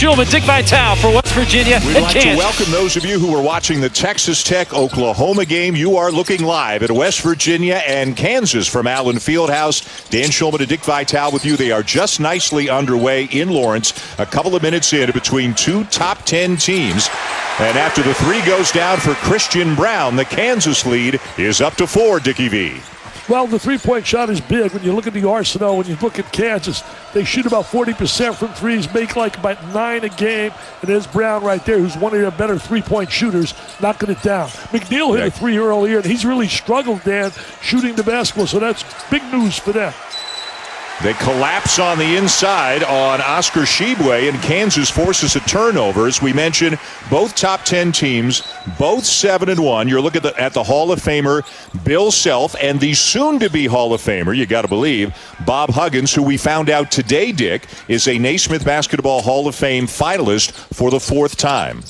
Schulman, Dick Vitale for West Virginia We'd and like Kansas. to welcome those of you who are watching the Texas Tech-Oklahoma game. You are looking live at West Virginia and Kansas from Allen Fieldhouse. Dan Schulman and Dick Vitale with you. They are just nicely underway in Lawrence. A couple of minutes in between two top 10 teams. And after the three goes down for Christian Braun, the Kansas lead is up to 4, Dickie V. Well, the three-point shot is big. When you look at the arsenal, when you look at Kansas, they shoot about 40% from threes, make like about 9 a game. And there's Braun right there, who's one of their better three-point shooters, knocking it down. McNeil hit a three earlier, and he's really struggled, Dan, shooting the basketball. So that's big news for them. They collapse on the inside on Oscar Tshiebwe, and Kansas forces a turnover. As we mentioned, both top 10 teams, both 7-1. You're looking at the Hall of Famer Bill Self and the soon-to-be Hall of Famer, you got to believe, Bob Huggins, who we found out today, Dick, is a Naismith Basketball Hall of Fame finalist for the 4th time.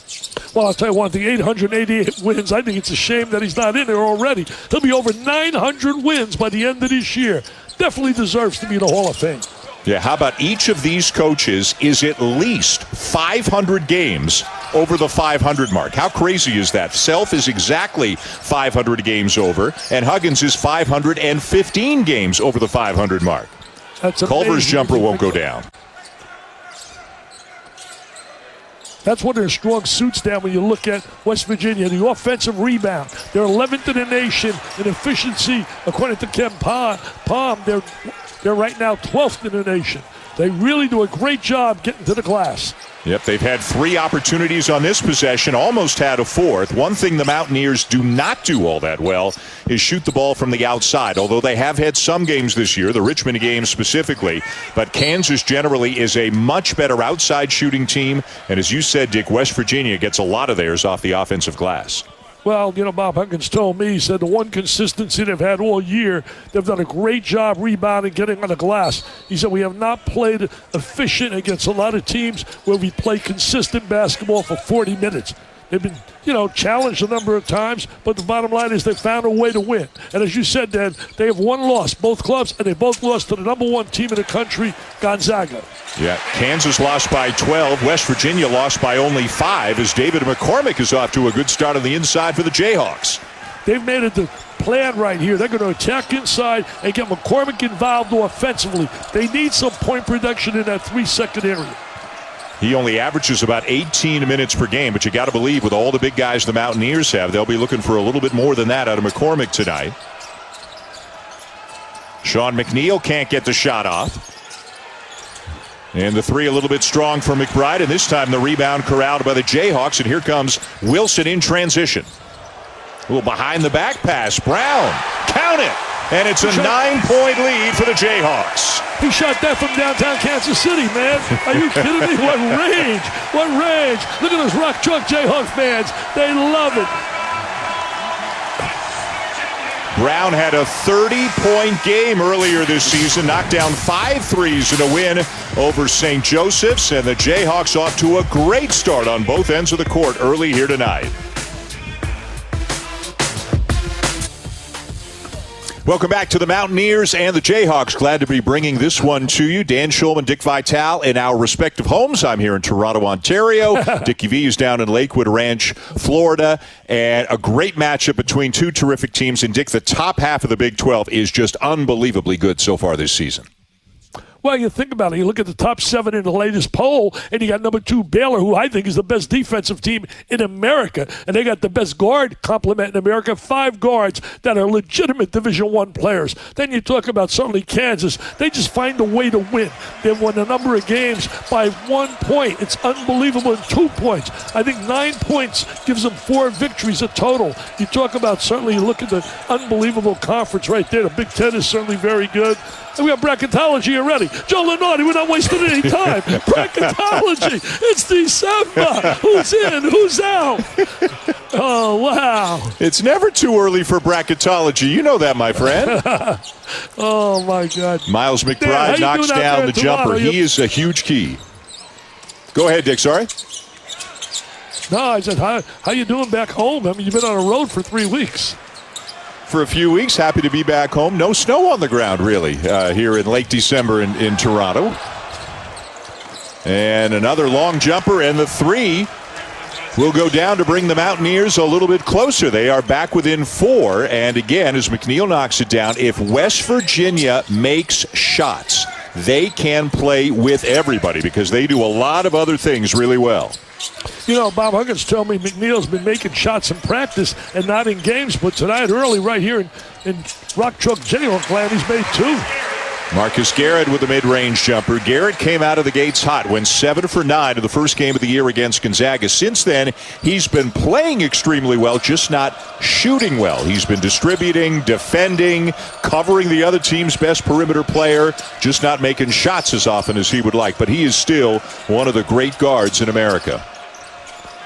Well, I'll tell you what, the 888 wins, I think it's a shame that he's not in there already. He'll be over 900 wins by the end of this year. Definitely deserves to be in the Hall of Fame. Yeah, how about each of these coaches is at least 500 games over the 500 mark? How crazy is that? Self is exactly 500 games over, and Huggins is 515 games over the 500 mark. That's Culver's jumper won't go down. That's one of their strong suits down when you look at West Virginia. The offensive rebound. They're 11th in the nation in efficiency. According to Ken Palm, they're right now 12th in the nation. They really do a great job getting to the glass. Yep, they've had 3 opportunities on this possession, almost had a 4th. One thing the Mountaineers do not do all that well is shoot the ball from the outside, although they have had some games this year, the Richmond game specifically. But Kansas generally is a much better outside shooting team. And as you said, Dick, West Virginia gets a lot of theirs off the offensive glass. Well, you know, Bob Huggins told me, he said the one consistency they've had all year, they've done a great job rebounding, getting on the glass. He said we have not played efficient against a lot of teams where we play consistent basketball for 40 minutes. They've been, challenged a number of times, but the bottom line is they found a way to win. And as you said, Dan, they have one loss, both clubs, and they both lost to the number 1 team in the country, Gonzaga. Yeah, Kansas lost by 12. West Virginia lost by only 5 as David McCormick is off to a good start on the inside for the Jayhawks. They've made it the plan right here. They're going to attack inside and get McCormick involved offensively. They need some point production in that 3-second area. He only averages about 18 minutes per game, but you got to believe with all the big guys the Mountaineers have, they'll be looking for a little bit more than that out of McCormick tonight. Sean McNeil can't get the shot off. And the 3 a little bit strong for McBride, and this time the rebound corralled by the Jayhawks, and here comes Wilson in transition. A little behind the back pass. Braun, count it! And it's a 9-point lead for the Jayhawks. He shot that from downtown Kansas City, man. Are you kidding me? What range! What range! Look at those Rock Chalk Jayhawk fans. They love it. Braun had a 30-point game earlier this season, knocked down 5 threes in a win over St. Joseph's, and the Jayhawks off to a great start on both ends of the court early here tonight. Welcome back to the Mountaineers and the Jayhawks. Glad to be bringing this one to you. Dan Schulman, Dick Vitale in our respective homes. I'm here in Toronto, Ontario. Dickie V is down in Lakewood Ranch, Florida. And a great matchup between 2 terrific teams. And Dick, the top half of the Big 12 is just unbelievably good so far this season. Well, you think about it. You look at the top 7 in the latest poll, and you got number 2 Baylor, who I think is the best defensive team in America, and they got the best guard complement in America, 5 guards that are legitimate Division I players. Then you talk about certainly Kansas. They just find a way to win. They've won a number of games by 1 point. It's unbelievable in 2 points. I think 9 points gives them 4 victories a total. You talk about certainly, you look at the unbelievable conference right there. The Big Ten is certainly very good. And we have bracketology already. Joe Lenardi, we're not wasting any time. Bracketology. It's December. Who's in? Who's out? Oh, wow. It's never too early for bracketology. You know that, my friend. Oh, my God. Miles McBride knocks down the jumper. He is a huge key. Go ahead, Dick. Sorry. No, I said, how you doing back home? I mean, you've been on the road for 3 weeks. For a few weeks, happy to be back home. No snow on the ground, really, here in late December in Toronto. And another long jumper, and the three will go down to bring the Mountaineers a little bit closer. They are back within 4. And again, as McNeil knocks it down, if West Virginia makes shots, they can play with everybody because they do a lot of other things really well. You know, Bob Huggins told me McNeil's been making shots in practice and not in games, but tonight early right here in Rock Chalk Jayhawk land, he's made 2. Marcus Garrett with a mid-range jumper. Garrett came out of the gates hot, went 7 for 9 in the first game of the year against Gonzaga. Since then, he's been playing extremely well, just not shooting well. He's been distributing, defending, covering the other team's best perimeter player, just not making shots as often as he would like. But he is still one of the great guards in America.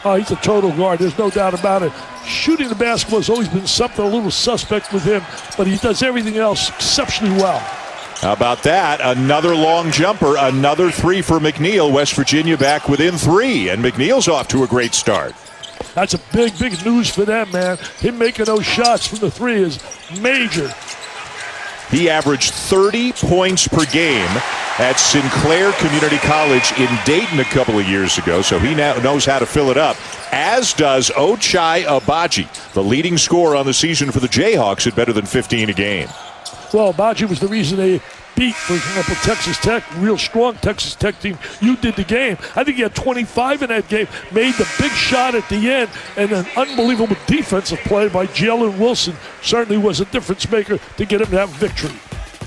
Oh, he's a total guard. There's no doubt about it. Shooting the basketball has always been something a little suspect with him, but he does everything else exceptionally well. How about that? Another long jumper, another 3 for McNeil. West Virginia back within 3, and McNeil's off to a great start. That's a big, big news for them, man. Him making those shots from the 3 is major. He averaged 30 points per game at Sinclair Community College in Dayton a couple of years ago, so he now knows how to fill it up, as does Ochai Agbaji, the leading scorer on the season for the Jayhawks at better than 15 a game. Well, Agbaji was the reason they beat, for example, Texas Tech, real strong Texas Tech team. You did the game. I think he had 25 in that game, made the big shot at the end, and an unbelievable defensive play by Jalen Wilson certainly was a difference maker to get him that victory.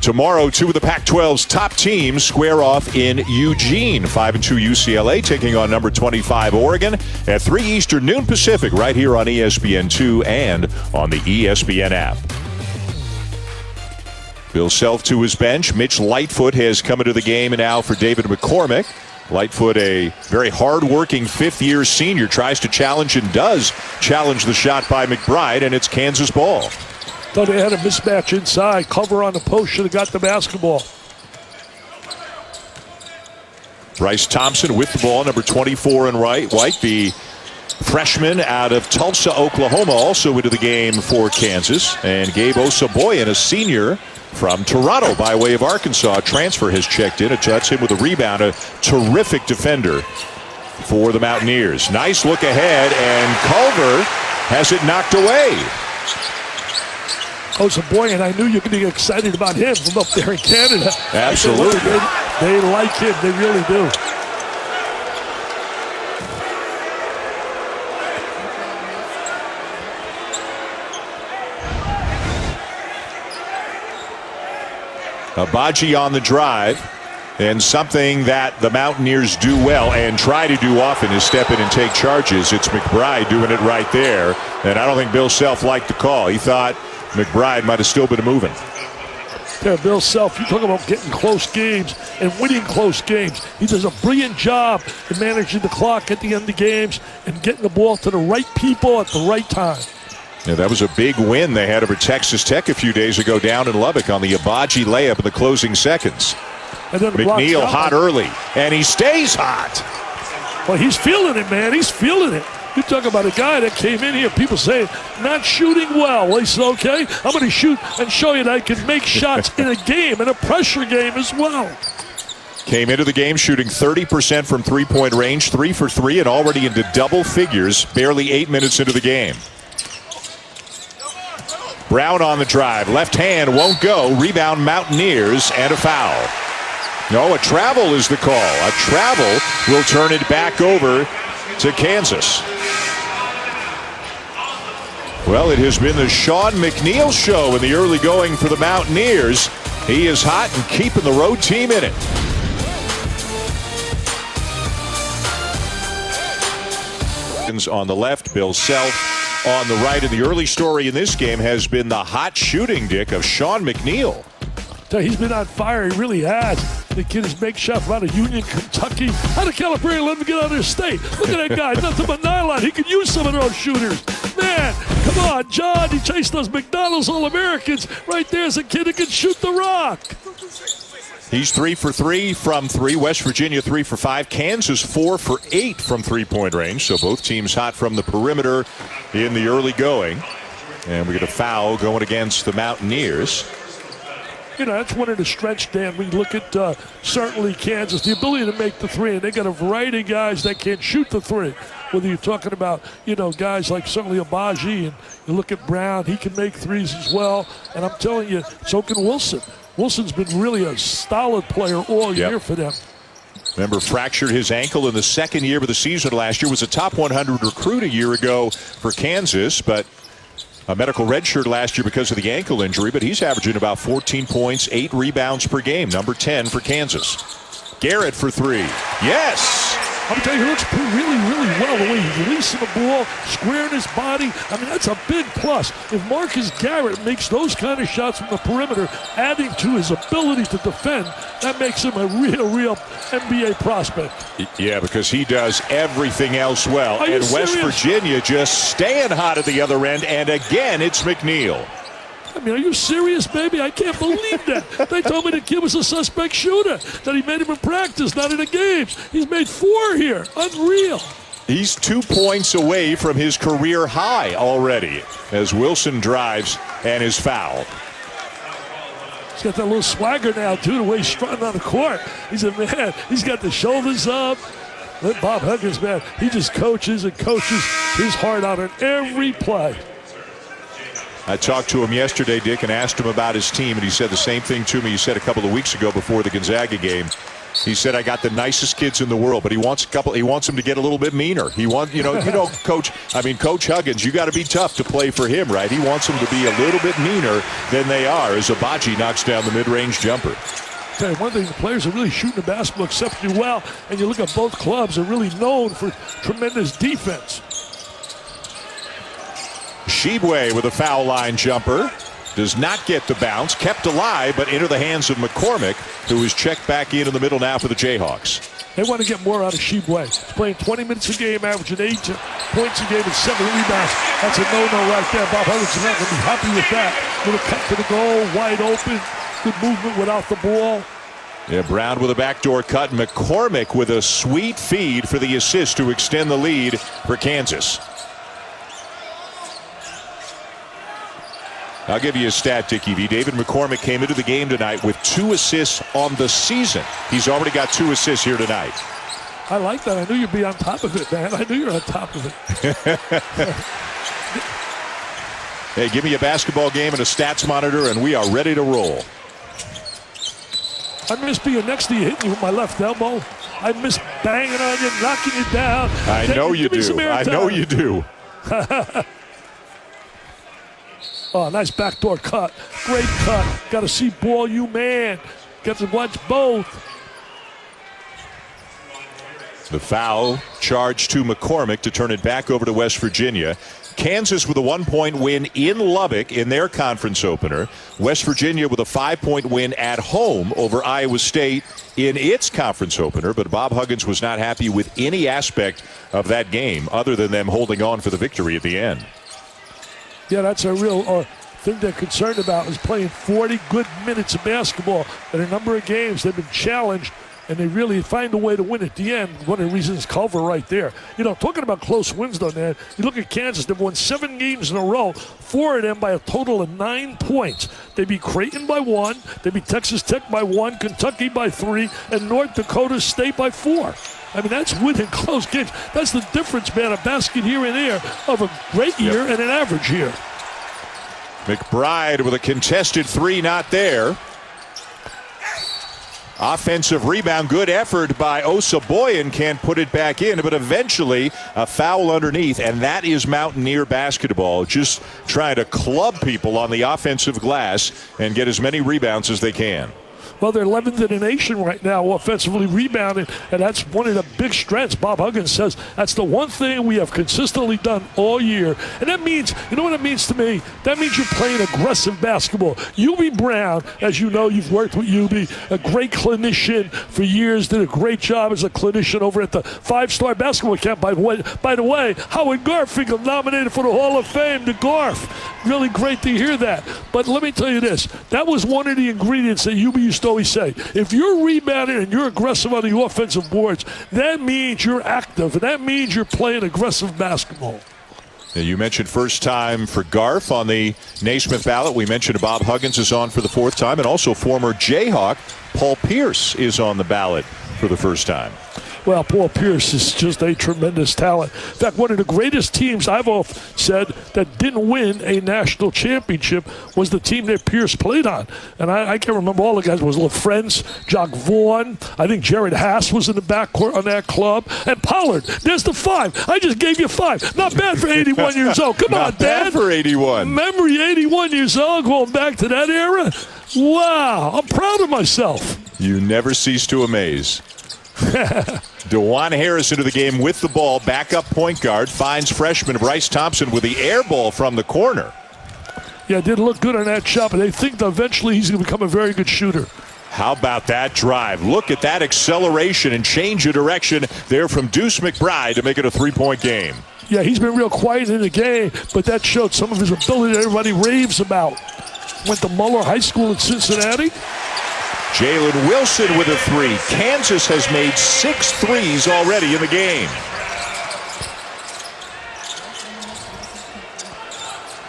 Tomorrow, 2 of the Pac-12's top teams square off in Eugene. 5-2 UCLA taking on number 25 Oregon at 3 Eastern, noon Pacific, right here on ESPN2 and on the ESPN app. Bill Self to his bench. Mitch Lightfoot has come into the game now for David McCormick. Lightfoot, a very hard-working fifth-year senior, tries to challenge and does challenge the shot by McBride, and it's Kansas ball. Thought they had a mismatch inside. Cover on the post, should have got the basketball. Bryce Thompson with the ball, number 24 in white, the freshman out of Tulsa, Oklahoma, also into the game for Kansas. And Gabe Osaboyan, a senior from Toronto by way of Arkansas, transfer, has checked in. That's him with a rebound, a terrific defender for the Mountaineers. Nice look ahead, and Culver has it knocked away. Osaboyan, I knew you could be excited about him from up there in Canada. Absolutely. They like him, they really do. Agbaji on the drive, and something that the Mountaineers do well and try to do often is step in and take charges. It's McBride doing it right there, and I don't think Bill Self liked the call. He thought McBride might have still been moving. Yeah, Bill Self, you talk about getting close games and winning close games. He does a brilliant job in managing the clock at the end of games and getting the ball to the right people at the right time. Yeah, that was a big win they had over Texas Tech a few days ago down in Lubbock on the Agbaji layup in the closing seconds. And then McNeil hot early, and he stays hot. Well, he's feeling it, man. He's feeling it. You talk about a guy that came in here, people saying, not shooting well. Well, he said, okay, I'm going to shoot and show you that I can make shots in a game, in a pressure game as well. Came into the game shooting 30% from three-point range, 3 for 3, and already into double figures, barely 8 minutes into the game. Braun on the drive. Left hand won't go. Rebound Mountaineers, and a foul. No, a travel is the call. A travel will turn it back over to Kansas. Well, it has been the Sean McNeil show in the early going for the Mountaineers. He is hot and keeping the road team in it. On the left, Bill Self on the right. And the early story in this game has been the hot shooting, Dick, of Sean McNeil. He's been on fire. He really has. The kid is make shot from out of Union, Kentucky. Out of California, let him get out of his state. Look at that guy. Nothing but nylon. He could use some of those shooters. Man, come on, John. He chased those McDonald's All-Americans. Right there's a kid who can shoot the rock. He's 3 for 3 from 3. West Virginia 3 for 5. Kansas 4 for 8 from three-point range. So both teams hot from the perimeter in the early going. And we get a foul going against the Mountaineers. that's one of the strengths, Dan. We look at certainly Kansas, the ability to make the three, and they got a variety of guys that can shoot the three. Whether you're talking about, guys like certainly Abaji, and you look at Braun, he can make threes as well. And I'm telling you, so can Wilson. Wilson's been really a solid player all year for them. Remember, fractured his ankle in the second year of the season last year. Was a top 100 recruit a year ago for Kansas, but a medical redshirt last year because of the ankle injury. But he's averaging about 14 points, 8 rebounds per game. Number 10 for Kansas. Garrett for three. Yes! I'm telling you, he looks really, really well the way he's releasing the ball, squaring his body. I mean, that's a big plus. If Marcus Garrett makes those kind of shots from the perimeter, adding to his ability to defend, that makes him a real NBA prospect. Yeah, because he does everything else well. And West Virginia just staying hot at the other end. And again, it's McNeil. I mean, are you serious, baby? I can't believe that. They told me the kid was a suspect shooter, that he made him in practice, not in the games. He's made 4 here. Unreal. He's 2 points away from his career high already as Wilson drives and is fouled. He's got that little swagger now, too, the way he's strutting on the court. He's a man. He's got the shoulders up. Let Bob Huggins, man, he just coaches and coaches his heart out on every play. I talked to him yesterday, Dick, and asked him about his team, and he said the same thing to me he said a couple of weeks ago before the Gonzaga game. He said, I got the nicest kids in the world, but he wants them to get a little bit meaner. He wants, Coach Huggins, you got to be tough to play for him, right? He wants them to be a little bit meaner than they are as Abaji knocks down the mid-range jumper. Tell you one thing, the players are really shooting the basketball exceptionally well, and you look at both clubs are really known for tremendous defense. Shibwe with a foul line jumper. Does not get the bounce. Kept alive, but into the hands of McCormick, who is checked back in the middle now for the Jayhawks. They want to get more out of Shibwe. He's playing 20 minutes a game, averaging 8 points a game and 7 rebounds. That's a no-no right there. Bob Huggins is not going to be happy with that. Little cut to the goal, wide open. Good movement without the ball. Yeah, Braun with a backdoor cut. McCormick with a sweet feed for the assist to extend the lead for Kansas. I'll give you a stat, Dickie V. David McCormick came into the game tonight with 2 assists on the season. He's already got 2 assists here tonight. I like that. I knew you'd be on top of it, man. I knew you were on top of it. Hey, give me a basketball game and a stats monitor, and we are ready to roll. I miss being next to you, hitting you with my left elbow. I miss banging on you, knocking you down. I know you do. I know you do. Oh, nice backdoor cut. Great cut. Got to see ball, you man. Got to watch both. The foul charged to McCormick to turn it back over to West Virginia. Kansas with a 1-point win in Lubbock in their conference opener. West Virginia with a 5-point win at home over Iowa State in its conference opener. But Bob Huggins was not happy with any aspect of that game other than them holding on for the victory at the end. Yeah, that's a real thing they're concerned about is playing 40 good minutes of basketball. In a number of games, they've been challenged, and they really find a way to win at the end. One of the reasons Culver right there. Talking about close wins, though, man, you look at Kansas, they've won 7 games in a row, 4 of them by a total of 9 points. They beat Creighton by 1, they beat Texas Tech by 1, Kentucky by 3, and North Dakota State by 4. I mean, that's winning close games. That's the difference, man, a basket here and there of a great year and an average year. McBride with a contested 3, not there. Offensive rebound, good effort by Osaboyan, can't put it back in, but eventually a foul underneath, and that is Mountaineer basketball, just trying to club people on the offensive glass and get as many rebounds as they can. Well, they're 11th in the nation right now, offensively rebounding, and that's one of the big strengths. Bob Huggins says that's the one thing we have consistently done all year. And that means, you know what it means to me? That means you're playing aggressive basketball. Ubi Braun, as you know, you've worked with Ubi, a great clinician for years, did a great job as a clinician over at the 5-star basketball camp. By the way, Howard Garfinkel nominated for the Hall of Fame, the Garf. Really great to hear that. But let me tell you this. That was one of the ingredients that Ubi used to always say. If you're rebounding and you're aggressive on the offensive boards, that means you're active, and that means you're playing aggressive basketball. Now, you mentioned first time for Garf on the Naismith ballot. We mentioned Bob Huggins is on for the 4th time, and also former Jayhawk Paul Pierce is on the ballot for the first time. Well, Paul Pierce is just a tremendous talent. In fact, one of the greatest teams I've often said that didn't win a national championship was the team that Pierce played on. And I can't remember all the guys. It was LaFrance, Jock Vaughan. I think Jared Haas was in the backcourt on that club. And Pollard, there's the 5. I just gave you 5. Not bad for 81 years old. Come on, Dad. Not bad for 81. Memory, 81 years old, going back to that era. Wow, I'm proud of myself. You never cease to amaze. DeJuan Harris into the game with the ball. Backup point guard finds freshman Bryce Thompson with the air ball from the corner. Yeah, didn't look good on that shot, but they think that eventually he's going to become a very good shooter. How about that drive? Look at that acceleration and change of direction there from Deuce McBride to make it a 3-point game. Yeah, he's been real quiet in the game, but that showed some of his ability that everybody raves about. Went to Muller High School in Cincinnati. Jalen Wilson with a 3. Kansas has made 6 threes already in the game.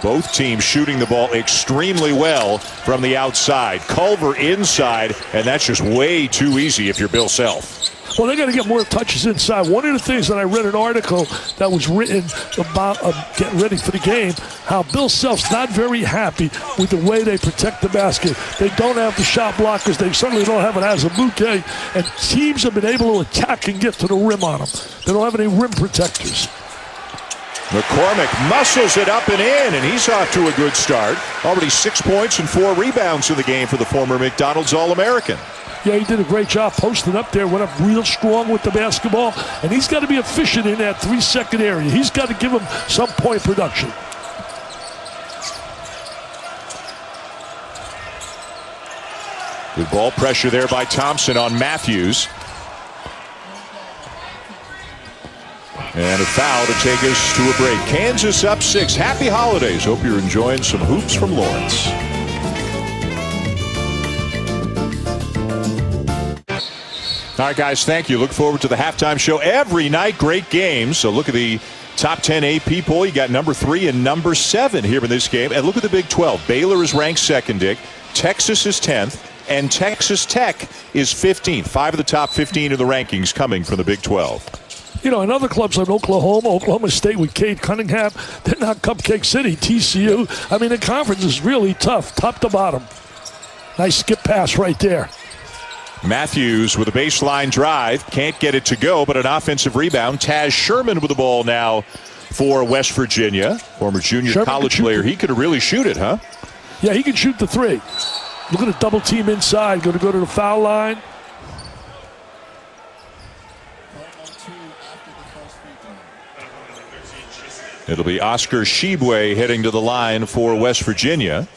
Both teams shooting the ball extremely well from the outside. Culver inside, and that's just way too easy if you're Bill Self. Well, they got to get more touches inside. One of the things that I read an article that was written about getting ready for the game, how Bill Self's not very happy with the way they protect the basket. They don't have the shot blockers. They certainly don't have an Azubuike, and teams have been able to attack and get to the rim on them. They don't have any rim protectors. McCormick muscles it up and in, and he's off to a good start. Already 6 points and 4 rebounds in the game for the former McDonald's All-American. Yeah, he did a great job posting up there, went up real strong with the basketball, and he's got to be efficient in that 3-second area. He's got to give him some point production. With ball pressure there by Thompson on Matthews. And a foul to take us to a break. Kansas up 6. Happy holidays. Hope you're enjoying some hoops from Lawrence. All right, guys, thank you. Look forward to the halftime show every night. Great games. So look at the top 10 AP poll. You got number 3 and number 7 here in this game. And look at the Big 12. Baylor is ranked 2nd, Dick. Texas is 10th. And Texas Tech is 15th. 5 of the top 15 of the rankings coming from the Big 12. You know, and other clubs like Oklahoma State with Cade Cunningham, they're not Cupcake City. TCU, I mean, the conference is really tough, top to bottom. Nice skip pass right there. Matthews with a baseline drive. Can't get it to go, but an offensive rebound. Taz Sherman with the ball now for West Virginia. Former junior college player. He could really shoot it, huh? Yeah, he can shoot the 3. Look at the double team inside. Going to go to the foul line. It'll be Oscar Shibwe heading to the line for West Virginia.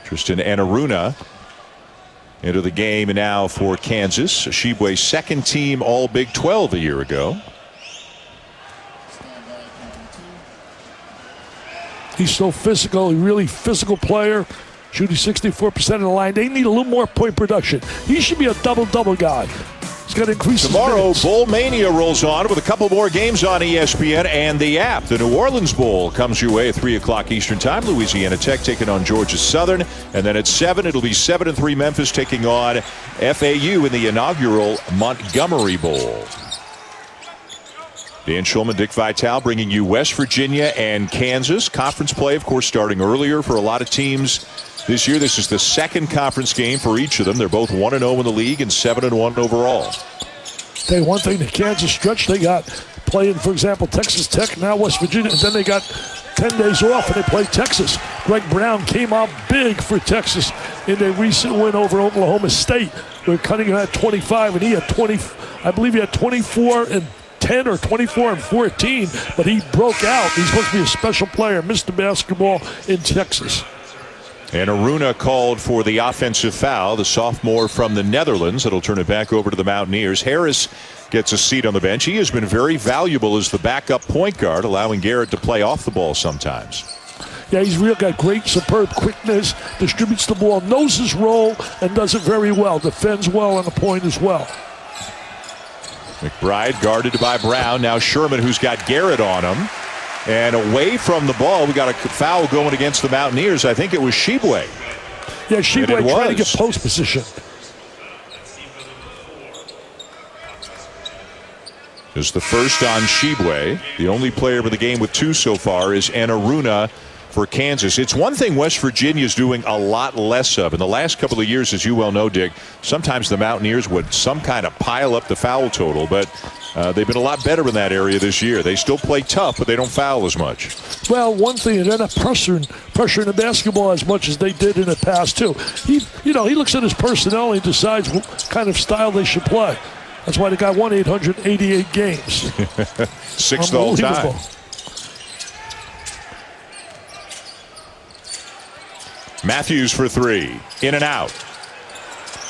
Tristan Enaruna into the game now for Kansas. Shibwe, 2nd team All Big 12 a year ago. He's so physical, a really physical player, shooting 64% of the line. They need a little more point production. He should be a double-double guy. He's got to increase tomorrow. his minutes. Bowl Mania rolls on with a couple more games on ESPN and the app. The New Orleans Bowl comes your way at 3 o'clock Eastern Time. Louisiana Tech taking on Georgia Southern. And then at 7, it'll be 7-3 Memphis taking on FAU in the inaugural Montgomery Bowl. Dan Schulman, Dick Vitale bringing you West Virginia and Kansas. Conference play, of course, starting earlier for a lot of teams this year. This is the 2nd conference game for each of them. They're both 1-0 in the league and 7-1 overall. Tell you one thing, the Kansas stretch, they got playing, for example, Texas Tech, now West Virginia, and then they got 10 days off and they play Texas. Greg Brown came out big for Texas in their recent win over Oklahoma State. Where Cunningham had 25 and he had 20, I believe he had 24 and 10 or 24 and 14, but he broke out. He's supposed to be a special player, missed the basketball in Texas. And Aruna called for the offensive foul, the sophomore from the Netherlands. That'll turn it back over to the Mountaineers. Harris gets a seat on the bench. He has been very valuable as the backup point guard, allowing Garrett to play off the ball sometimes. Yeah, he's really got great, superb quickness, distributes the ball, knows his role, and does it very well. Defends well on the point as well. McBride guarded by Brown. Now Sherman, who's got Garrett on him. And away from the ball, we got a foul going against the Mountaineers. I think it was Shibwe. Yeah, Shibwe trying to get post position. Just the first on Shibwe. The only player of the game with 2 so far is Enaruna for Kansas. It's one thing West Virginia is doing a lot less of. In the last couple of years, as you well know, Dick, sometimes the Mountaineers would some kind of pile up the foul total, but they've been a lot better in that area this year. They still play tough, but they don't foul as much. Well, one thing, they're not pressuring the basketball as much as they did in the past, too. He looks at his personnel and decides what kind of style they should play. That's why the guy won 888 games. 6th all time. Matthews for 3. In and out.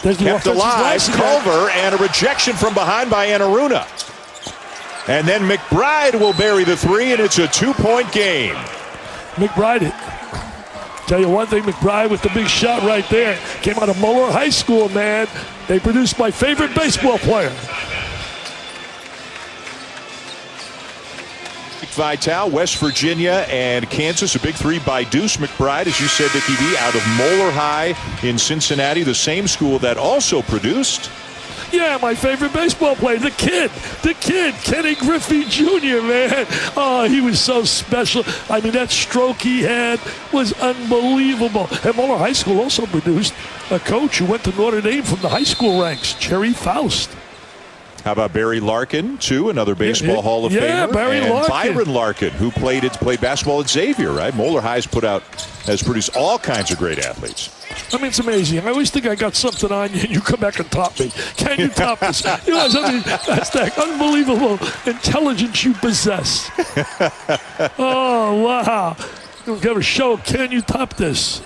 Kept alive. Culver, and a rejection from behind by Enaruna. And then McBride will bury the 3, and it's a 2-point game. McBride, tell you one thing, McBride with the big shot right there. Came out of Muller High School, man. They produced my favorite baseball player. Vital, West Virginia, and Kansas. A big 3 by Deuce McBride, as you said, Dickie V, out of Moeller High in Cincinnati, the same school that also produced. Yeah, my favorite baseball player, the kid, Kenny Griffey Jr., man. Oh, he was so special. I mean, that stroke he had was unbelievable. And Moeller High School also produced a coach who went to Notre Dame from the high school ranks, Jerry Faust. How about Barry Larkin, too, another baseball Hall of Famer? Yeah, Barry Larkin. Byron Larkin, who played basketball at Xavier, right? Moeller High's has produced all kinds of great athletes. I mean, it's amazing. I always think I got something on you, and you come back and top me. Can you top this? That's that unbelievable intelligence you possess. Oh, wow. We've got a show. Can you top this?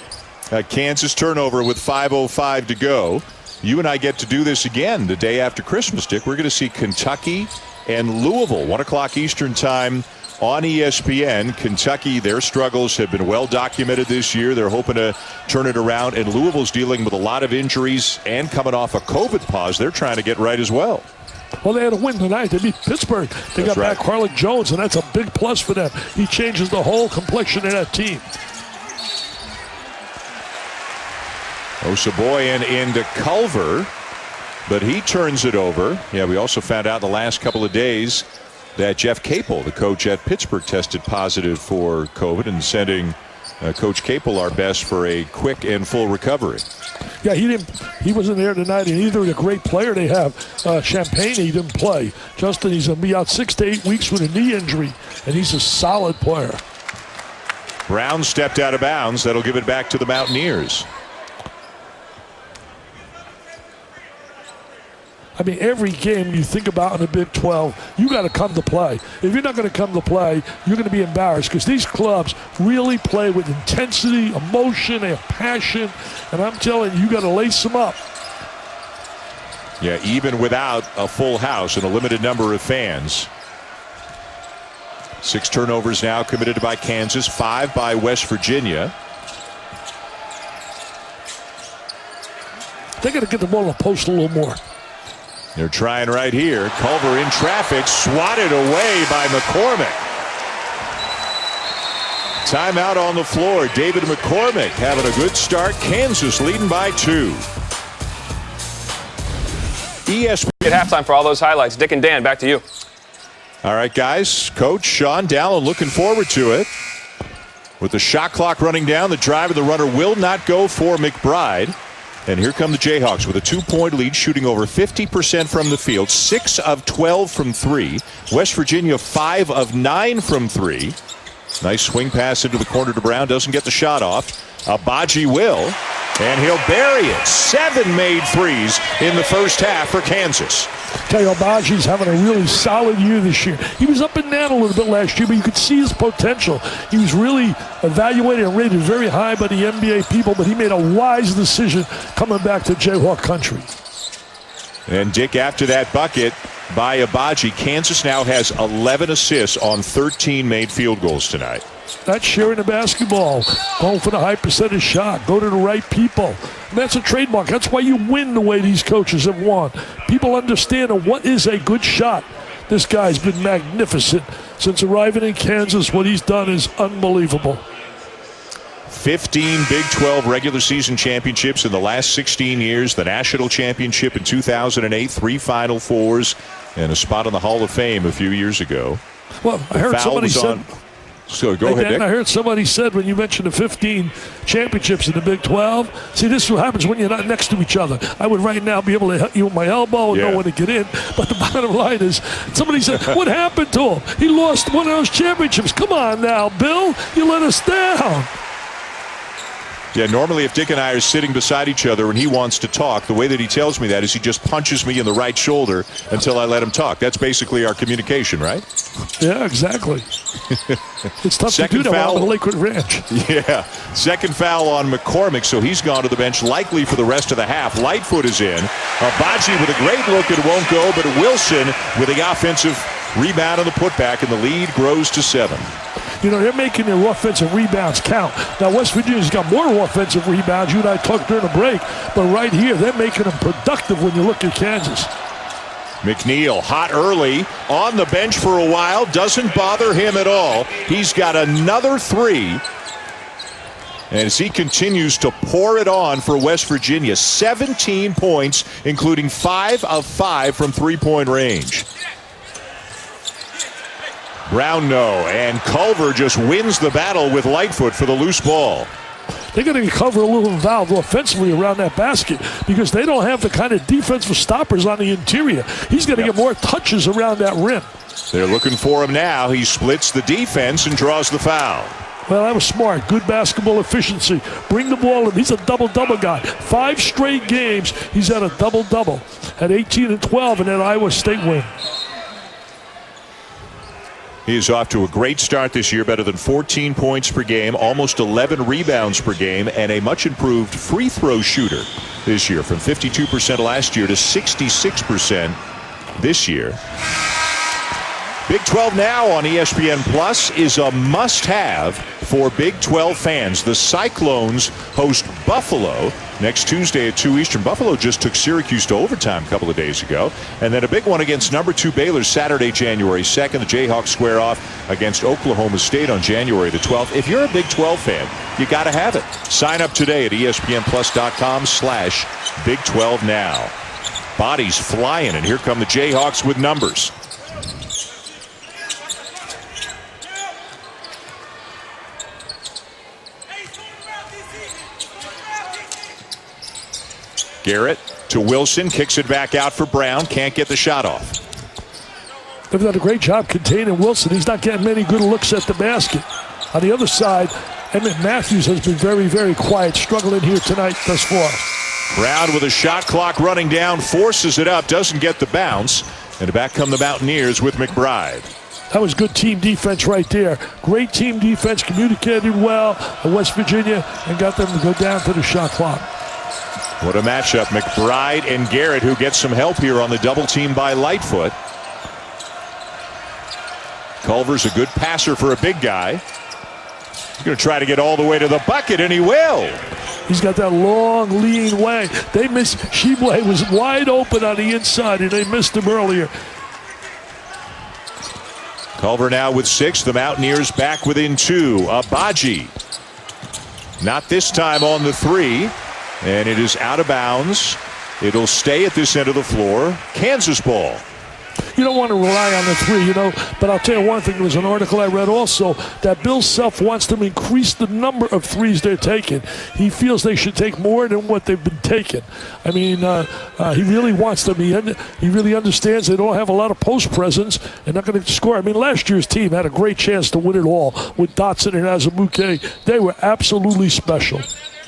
Kansas turnover with 5:05 to go. You and I get to do this again the day after Christmas, Dick. We're going to see Kentucky and Louisville, 1 o'clock Eastern time on ESPN. Kentucky, their struggles have been well documented this year. They're hoping to turn it around, and Louisville's dealing with a lot of injuries and coming off a COVID pause. They're trying to get right as well. Well, they had a win tonight. They beat Pittsburgh. They got back Harlan Jones, and that's a big plus for them. He changes the whole complexion of that team. Osaboyan into Culver, but he turns it over. Yeah, we also found out in the last couple of days that Jeff Capel, the coach at Pittsburgh, tested positive for COVID, and sending Coach Capel our best for a quick and full recovery. Yeah, he wasn't there tonight, and either the great player they have, Champagne, he didn't play. Justin, he's going to be out 6 to 8 weeks with a knee injury, and he's a solid player. Braun stepped out of bounds. That'll give it back to the Mountaineers. I mean, every game you think about in the Big 12, you got to come to play. If you're not going to come to play, you're going to be embarrassed, because these clubs really play with intensity, emotion, they have passion, and I'm telling you, you got to lace them up. Yeah, even without a full house and a limited number of fans. 6 turnovers now committed by Kansas, 5 by West Virginia. They got to get the ball in the post a little more. They're trying right here. Culver in traffic, swatted away by McCormick. Timeout on the floor. David McCormick having a good start. Kansas leading by 2. ESPN at halftime for all those highlights. Dick and Dan, back to you. All right, guys. Coach Sean Dallin looking forward to it. With the shot clock running down, the drive of the runner will not go for McBride. And here come the Jayhawks with a 2-point lead, shooting over 50% from the field, 6 of 12 from 3. West Virginia 5 of 9 from 3. Nice swing pass into the corner to Braun. Doesn't get the shot off. Agbaji will, and he'll bury it. 7 made threes in the first half for Kansas. Tell you, Agbaji's having a really solid year this year. He was up and down a little bit last year, but you could see his potential. He was really evaluated and rated very high by the NBA people, but he made a wise decision coming back to Jayhawk country. And Dick, after that bucket by Agbaji, Kansas now has 11 assists on 13 made field goals tonight. That's sharing the basketball, going for the high percentage shot, go to the right people. And that's a trademark. That's why you win the way these coaches have won. People understand what is a good shot. This guy's been magnificent. Since arriving in Kansas, what he's done is unbelievable. 15 Big 12 regular season championships in the last 16 years. The national championship in 2008, 3 Final Fours, and a spot in the Hall of Fame a few years ago. Well, I heard somebody said... So go ahead, Nick. I heard somebody said when you mentioned the 15 championships in the Big 12, see, this is what happens when you're not next to each other. I would right now be able to hit you with my elbow and know when to get in. But the bottom line is, somebody said, what happened to him? He lost one of those championships. Come on now, Bill. You let us down. Yeah, normally if Dick and I are sitting beside each other and he wants to talk, the way that he tells me that is he just punches me in the right shoulder until I let him talk. That's basically our communication, right? Yeah, exactly. It's tough to do that on the Lakewood Ranch. Yeah. Second foul on McCormick, so he's gone to the bench likely for the rest of the half. Lightfoot is in. Abaji with a great look, it won't go, but Wilson with the offensive rebound and the putback, and the lead grows to 7. You know, they're making their offensive rebounds count. Now, West Virginia's got more offensive rebounds. You and I talked during the break. But right here, they're making them productive when you look at Kansas. McNeil, hot early, on the bench for a while. Doesn't bother him at all. He's got another 3. And as he continues to pour it on for West Virginia, 17 points, including 5 of 5 from three-point range. Braun and Culver just wins the battle with Lightfoot for the loose ball. They're going to cover a little involved offensively around that basket because they don't have the kind of defensive stoppers on the interior. He's going to get more touches around that rim. They're looking for him now. He splits the defense and draws the foul. Well, that was smart. Good basketball efficiency. Bring the ball in. He's a double-double guy. 5 straight games, he's had a double-double. Had 18 and 12 in that Iowa State win. He is off to a great start this year, better than 14 points per game, almost 11 rebounds per game, and a much improved free throw shooter this year, from 52% last year to 66% this year. Big 12 now on ESPN Plus is a must-have for Big 12 fans. The Cyclones host Buffalo next Tuesday at 2 Eastern. Buffalo just took Syracuse to overtime a couple of days ago. And then a big one against number 2 Baylor Saturday, January 2nd. The Jayhawks square off against Oklahoma State on January the 12th. If you're a Big 12 fan, you got to have it. Sign up today at ESPNplus.com/Big 12 now. Bodies flying, and here come the Jayhawks with numbers. Garrett to Wilson, kicks it back out for Braun, can't get the shot off. They've done a great job containing Wilson. He's not getting many good looks at the basket. On the other side, Emmett Matthews has been very, very quiet, struggling here tonight thus far. Braun with a shot clock running down, forces it up, doesn't get the bounce, and back come the Mountaineers with McBride. That was good team defense right there. Great team defense, communicated well at West Virginia, and got them to go down to the shot clock. What a matchup. McBride and Garrett, who gets some help here on the double team by Lightfoot. Culver's a good passer for a big guy. He's going to try to get all the way to the bucket, and he will. He's got that long, lean way. They missed. Shibwe was wide open on the inside, and they missed him earlier. Culver now with 6. The Mountaineers back within 2. Abaji. Not this time on the 3. And it is out of bounds. It'll stay at this end of the floor. Kansas ball. You don't want to rely on the 3, you know, but I'll tell you one thing. There was an article I read also that Bill Self wants them to increase the number of 3s they're taking. He feels they should take more than what they've been taking. I mean, he really wants them. He really understands they don't have a lot of post presence and not going to score. I mean, last year's team had a great chance to win it all with Dotson and Azubuike. They were absolutely special.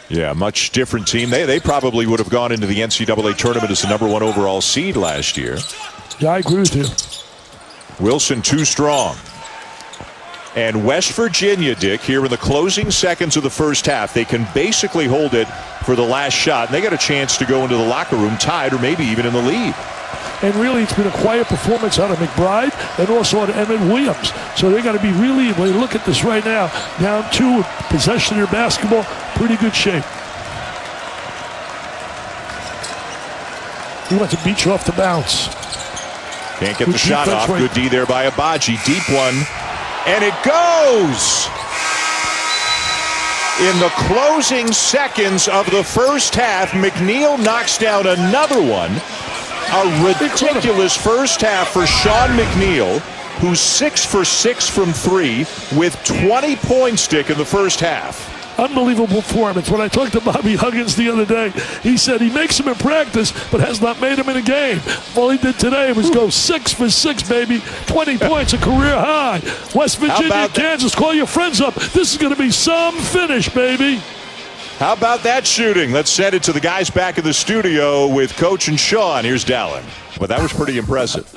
Yeah, much different team. They probably would have gone into the NCAA tournament as the number 1 overall seed last year. Yeah, I agree with you. Wilson too strong. And West Virginia, Dick, here in the closing seconds of the first half, they can basically hold it for the last shot. And they got a chance to go into the locker room tied or maybe even in the lead. And really, it's been a quiet performance out of McBride and also out of Emmett Williams. So they got to be really, when you look at this right now, down 2 with possession of their basketball, pretty good shape. He wants to beat you off the bounce. Can't get the shot off. Good D there by Abaji. Deep one. And it goes! In the closing seconds of the first half, McNeil knocks down another one. A ridiculous first half for Sean McNeil, who's 6 for 6 from 3 with 20 points, Dick, in the first half. Unbelievable performance. When I talked to Bobby Huggins the other day, he said he makes them in practice, but has not made them in a game. All he did today was go 6 for 6, baby. 20 points, a career high. West Virginia, Kansas, call your friends up. This is going to be some finish, baby. How about that shooting? Let's send it to the guys back in the studio with Coach and Sean. Here's Dallin. But that was pretty impressive.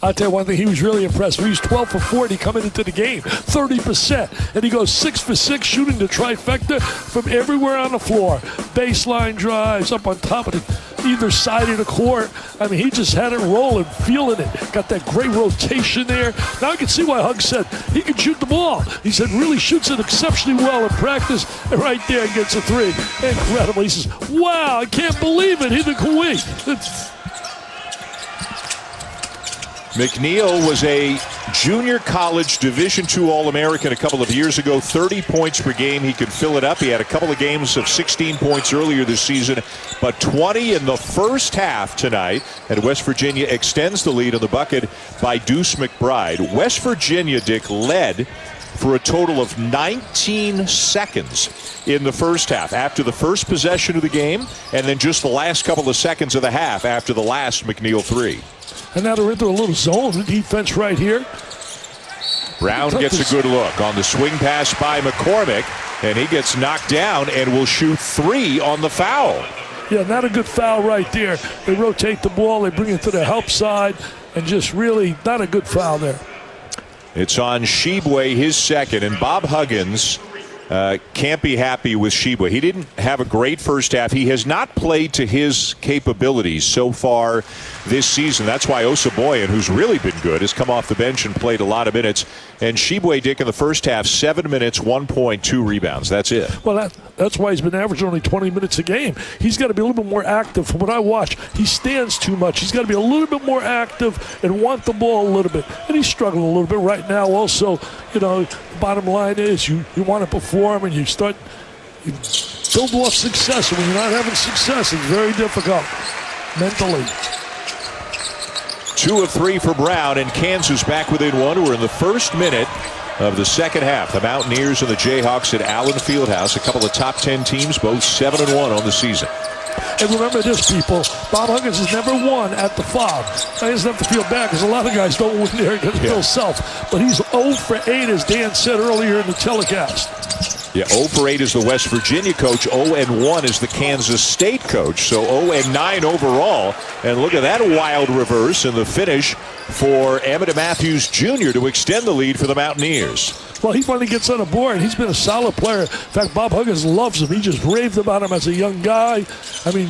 I'll tell you one thing, he was really impressed. He was 12 for 40 coming into the game, 30%. And he goes 6 for 6 shooting the trifecta from everywhere on the floor. Baseline drives up on top of either side of the court. I mean, he just had it rolling, feeling it. Got that great rotation there. Now I can see why Huggs said he can shoot the ball. He said really shoots it exceptionally well in practice. And right there gets a 3. Incredible. He says, wow, I can't believe it. He's in Kuwait. McNeil was a junior college Division II All-American a couple of years ago. 30 points per game. He could fill it up. He had a couple of games of 16 points earlier this season, but 20 in the first half tonight. And West Virginia extends the lead on the bucket by Deuce McBride. West Virginia, Dick, led for a total of 19 seconds in the first half after the first possession of the game, and then just the last couple of seconds of the half after the last McNeil 3. And now they're into a little zone defense right here. Brown gets a good look on the swing pass by McCormick, and he gets knocked down and will shoot 3 on the foul. Yeah, not a good foul right there. They rotate the ball, they bring it to the help side, and just really not a good foul there. It's on Shibwe, his second, and Bob Huggins can't be happy with Shibwe. He didn't have a great first half. He has not played to his capabilities so far this season. That's why Osaboyan, who's really been good, has come off the bench and played a lot of minutes. And Shibwe, Dick, in the first half, 7 minutes, 1 point, 2 rebounds. That's it. Well, that's why he's been averaging only 20 minutes a game. He's got to be a little bit more active. From what I watch, he stands too much. He's got to be a little bit more active and want the ball a little bit. And he's struggling a little bit right now also. You know, the bottom line is you want to perform and you build off success. And when you're not having success, it's very difficult mentally. 2 of 3 for Brown, and Kansas back within 1. We're in the first minute of the second half. The Mountaineers and the Jayhawks at Allen Fieldhouse, a couple of top 10 teams, both 7-1 on the season. And remember this, people. Bob Huggins has never won at the Fob. He doesn't have to feel bad because a lot of guys don't win there because Bill Self. But he's 0 for 8, as Dan said earlier in the telecast. Yeah, 0 for 8 is the West Virginia coach. 0-1 is the Kansas State coach. So 0-9 overall. And look at that wild reverse in the finish for Emmett Matthews Jr. to extend the lead for the Mountaineers. Well, he finally gets on the board. He's been a solid player. In fact, Bob Huggins loves him. He just raved about him as a young guy. I mean,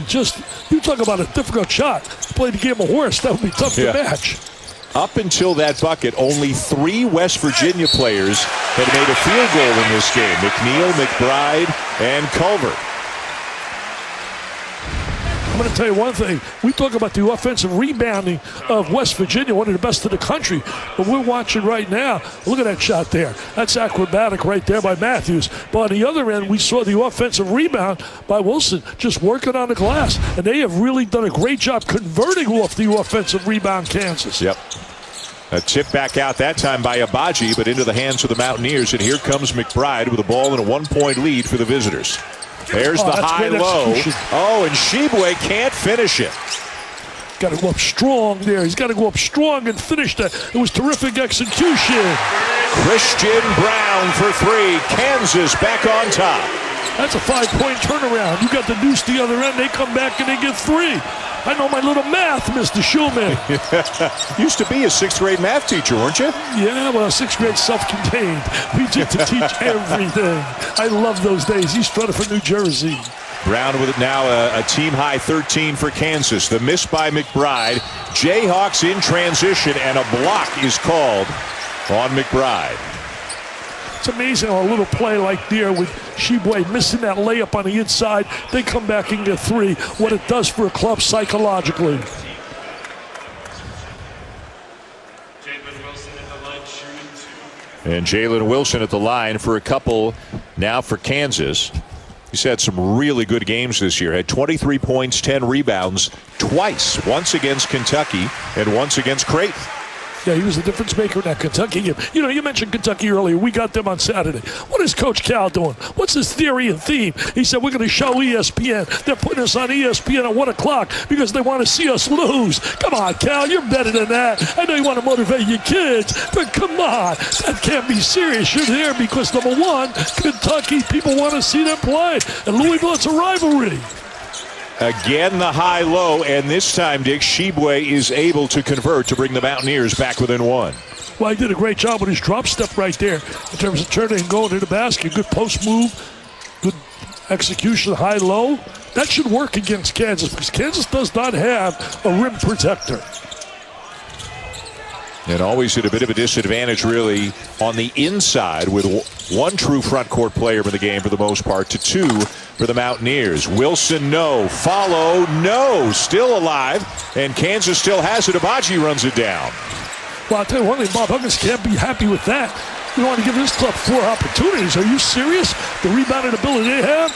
you talk about a difficult shot. Played the game of horse. That would be tough to match. Up until that bucket, only 3 West Virginia players had made a field goal in this game. McNeil, McBride, and Culver. I'm going to tell you one thing. We talk about the offensive rebounding of West Virginia, one of the best in the country. But we're watching right now. Look at that shot there. That's acrobatic right there by Matthews. But on the other end, we saw the offensive rebound by Wilson just working on the glass. And they have really done a great job converting off the offensive rebound, Kansas. Yep. A tip back out that time by Abaji, but into the hands of the Mountaineers. And here comes McBride with a ball and a 1-point lead for the visitors. There's the high-low. Oh, and Shibwe can't finish it. Got to go up strong there. He's got to go up strong and finish that. It was terrific execution. Christian Braun for 3. Kansas back on top. That's a 5-point turnaround. You got the deuce the other end. They come back and they get 3. I know my little math, Mr. Schulman. Used to be a 6th grade math teacher, weren't you? Yeah, well, 6th grade self-contained. We get to teach everything. I love those days. He's running for New Jersey. Brown with it now, a team-high 13 for Kansas. The miss by McBride. Jayhawks in transition, and a block is called on McBride. It's amazing how a little play like there with Shibwe missing that layup on the inside, they come back and get 3. What it does for a club psychologically. And Jalen Wilson at the line for a couple now for Kansas. He's had some really good games this year. Had 23 points, 10 rebounds twice. Once against Kentucky and once against Creighton. Yeah, he was the difference maker in that Kentucky game. You know, you mentioned Kentucky earlier. We got them on Saturday. What is Coach Cal doing? What's his theory and theme? He said, we're going to show ESPN. They're putting us on ESPN at 1 o'clock because they want to see us lose. Come on, Cal, you're better than that. I know you want to motivate your kids, but come on. That can't be serious. You're there because, number one, Kentucky, people want to see them play. And Louisville, it's a rivalry. Again, the high-low, and this time, Dick, Shibwe is able to convert to bring the Mountaineers back within one. Well, he did a great job with his drop step right there in terms of turning and going to the basket. Good post move, good execution, high-low. That should work against Kansas because Kansas does not have a rim protector. And always at a bit of a disadvantage, really, on the inside with one true front court player in the game for the most part to two for the Mountaineers. Wilson, no. Follow, no. Still alive. And Kansas still has it. Abaji runs it down. Well, I'll tell you one thing, Bob Huggins can't be happy with that. You want to give this club 4 opportunities. Are you serious? The rebounding ability they have?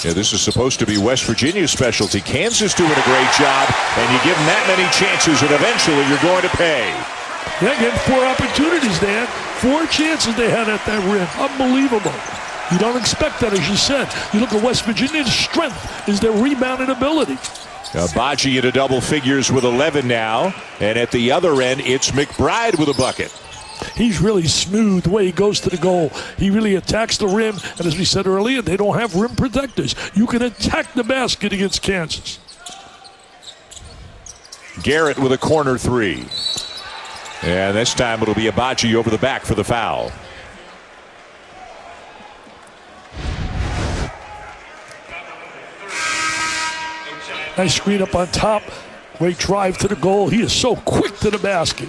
Yeah, this is supposed to be West Virginia's specialty. Kansas doing a great job, and you give them that many chances, and eventually you're going to pay. Yeah, getting 4 opportunities, Dan. 4 chances they had at that rim. Unbelievable. You don't expect that, as you said. You look at West Virginia's strength is their rebounding ability. Abaji into double figures with 11 now, and at the other end, it's McBride with a bucket. He's really smooth the way he goes to the goal. He really attacks the rim, and as we said earlier, they don't have rim protectors. You can attack the basket against Kansas. Garrett with a corner 3. And this time it'll be Abaji over the back for the foul. Nice screen up on top. Great drive to the goal. He is so quick to the basket.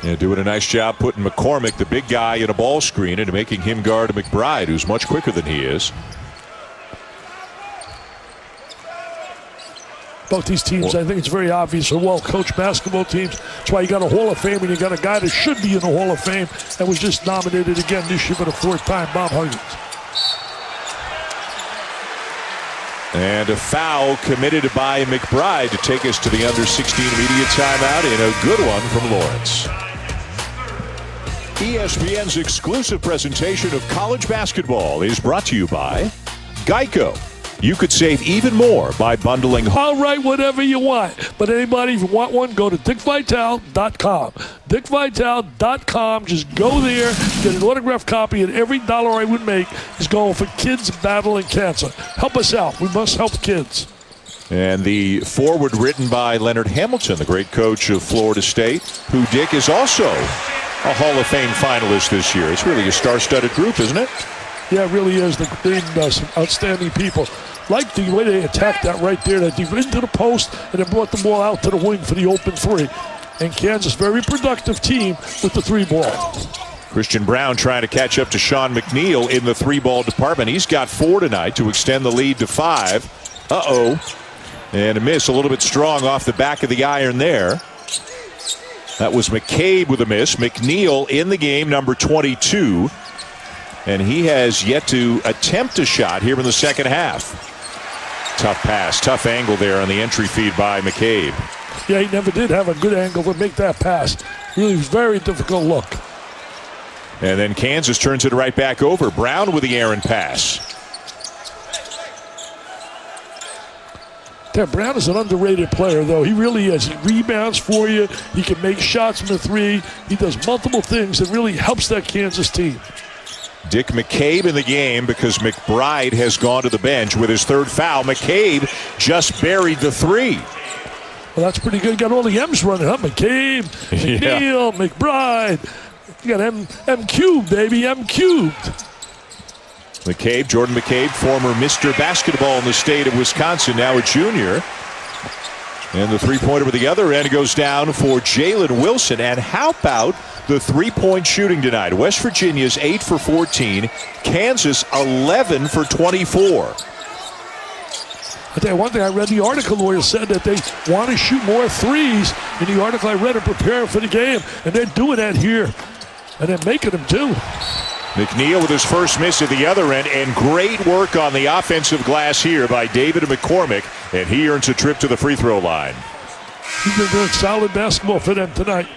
Yeah, doing a nice job putting McCormick, the big guy, in a ball screen and making him guard McBride, who's much quicker than he is. Both these teams, I think it's very obvious, are well-coached basketball teams. That's why you got a Hall of Fame, and you got a guy that should be in the Hall of Fame and was just nominated again this year for the 4th time, Bob Huggins. And a foul committed by McBride to take us to the under 16 media timeout, and a good one from Lawrence. ESPN's exclusive presentation of college basketball is brought to you by Geico. You could save even more by bundling. I'll write whatever you want, but anybody, if you want one, go to dickvital.com. dickvital.com. Just go there, get an autographed copy, and every dollar I would make is going for kids battling cancer. Help us out. We must help kids. And the forward written by Leonard Hamilton, the great coach of Florida State, who, Dick, is also a Hall of Fame finalist this year. It's really a star-studded group, isn't it? Yeah, it really is. They some outstanding people. Like the way they attacked that right there, that deep into the post, and then brought the ball out to the wing for the open 3. And Kansas, very productive team with the 3 ball. Christian Braun trying to catch up to Sean McNeil in the 3-ball department. He's got 4 tonight to extend the lead to 5. Uh-oh. And a miss, a little bit strong off the back of the iron there. That was McCabe with a miss. McNeil in the game, number 22. And he has yet to attempt a shot here in the second half. Tough pass, tough angle there on the entry feed by McCabe. Yeah, he never did have a good angle to make that pass. Really very difficult look. And then Kansas turns it right back over. Braun with the errant pass. Yeah, Braun is an underrated player, though. He really is. He rebounds for you. He can make shots from the 3. He does multiple things that really helps that Kansas team. Dick McCabe in the game because McBride has gone to the bench with his 3rd foul. McCabe just buried the 3. Well, that's pretty good. Got all the M's running, huh? McCabe, McNeil, McBride. You got M cubed, baby, M cubed. McCabe, Jordan McCabe, former Mr. Basketball in the state of Wisconsin, now a junior. And the 3-pointer with the other end goes down for Jalen Wilson. And how about the 3-point shooting tonight? West Virginia's 8 for 14. Kansas 11 for 24. I'll tell you one thing, I read the article where it said that they want to shoot more threes. In the article I read and preparing for the game, and they're doing that here. And they're making them too. McNeil with his first miss at the other end, and great work on the offensive glass here by David McCormick, and he earns a trip to the free throw line. He's been doing solid basketball for them tonight.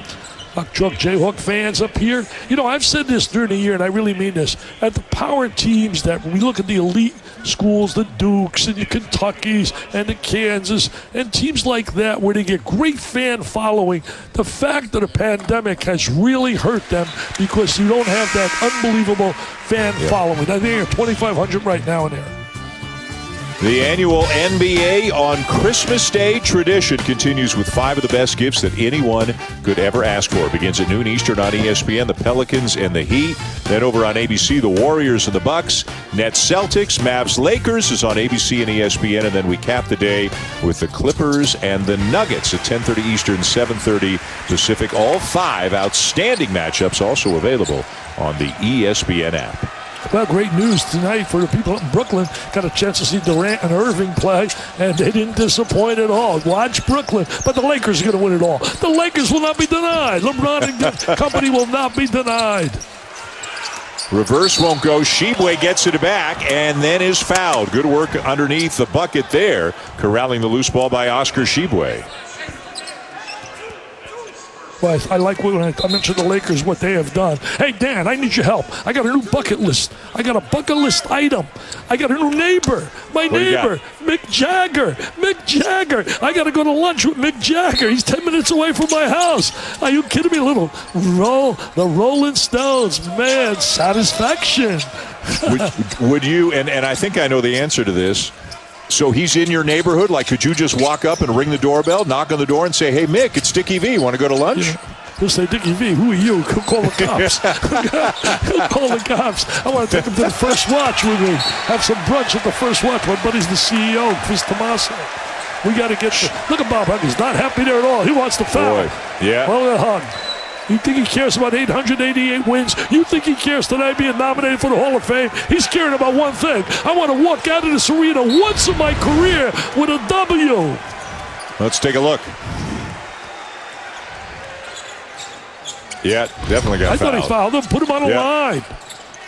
Truck Jayhawk fans up here. You know, I've said this during the year, and I really mean this. At the power teams that we look at the elite schools, the Dukes and the Kentuckys and the Kansas and teams like that where they get great fan following, the fact that the pandemic has really hurt them because you don't have that unbelievable fan following. I think they're 2,500 right now in there. The annual NBA on Christmas Day tradition continues with 5 of the best gifts that anyone could ever ask for. It begins at noon Eastern on ESPN, the Pelicans and the Heat. Then over on ABC, the Warriors and the Bucks. Nets Celtics, Mavs Lakers is on ABC and ESPN. And then we cap the day with the Clippers and the Nuggets at 10:30 Eastern, 7:30 Pacific. All 5 outstanding matchups also available on the ESPN app. Well, great news tonight for the people in Brooklyn. Got a chance to see Durant and Irving play, and they didn't disappoint at all. Watch Brooklyn, but the Lakers are going to win it all. The Lakers will not be denied. LeBron and company will not be denied. Reverse won't go. Shibwe gets it back and then is fouled. Good work underneath the bucket there, corralling the loose ball by Oscar Shibwe. Well, I like when I mentioned the Lakers, what they have done. Hey, Dan, I need your help. I got a new bucket list. I got a bucket list item. I got a new neighbor. My neighbor, Mick Jagger. Mick Jagger. I got to go to lunch with Mick Jagger. He's 10 minutes away from my house. Are you kidding me? A little the Rolling Stones. Man, satisfaction. Would you, and I think I know the answer to this, so he's in your neighborhood? Like, could you just walk up and ring the doorbell, knock on the door, and say, "Hey, Mick, it's Dickie V. Want to go to lunch?" Yeah. He'll say, "Dickie V, who are you?" He'll call the cops. He'll call the cops. I want to take him to the First Watch with me. Have some brunch at the First Watch. My buddy's the CEO, Chris Tomaso. We got to get look at Bob Huggins. Not happy there at all. He wants to foul. Boy, yeah. Well, hug. You think he cares about 888 wins? You think he cares tonight being nominated for the Hall of Fame? He's caring about one thing. I want to walk out of this arena once in my career with a W. Let's take a look. Yeah, definitely got fouled. I thought he fouled him. Put him on the line.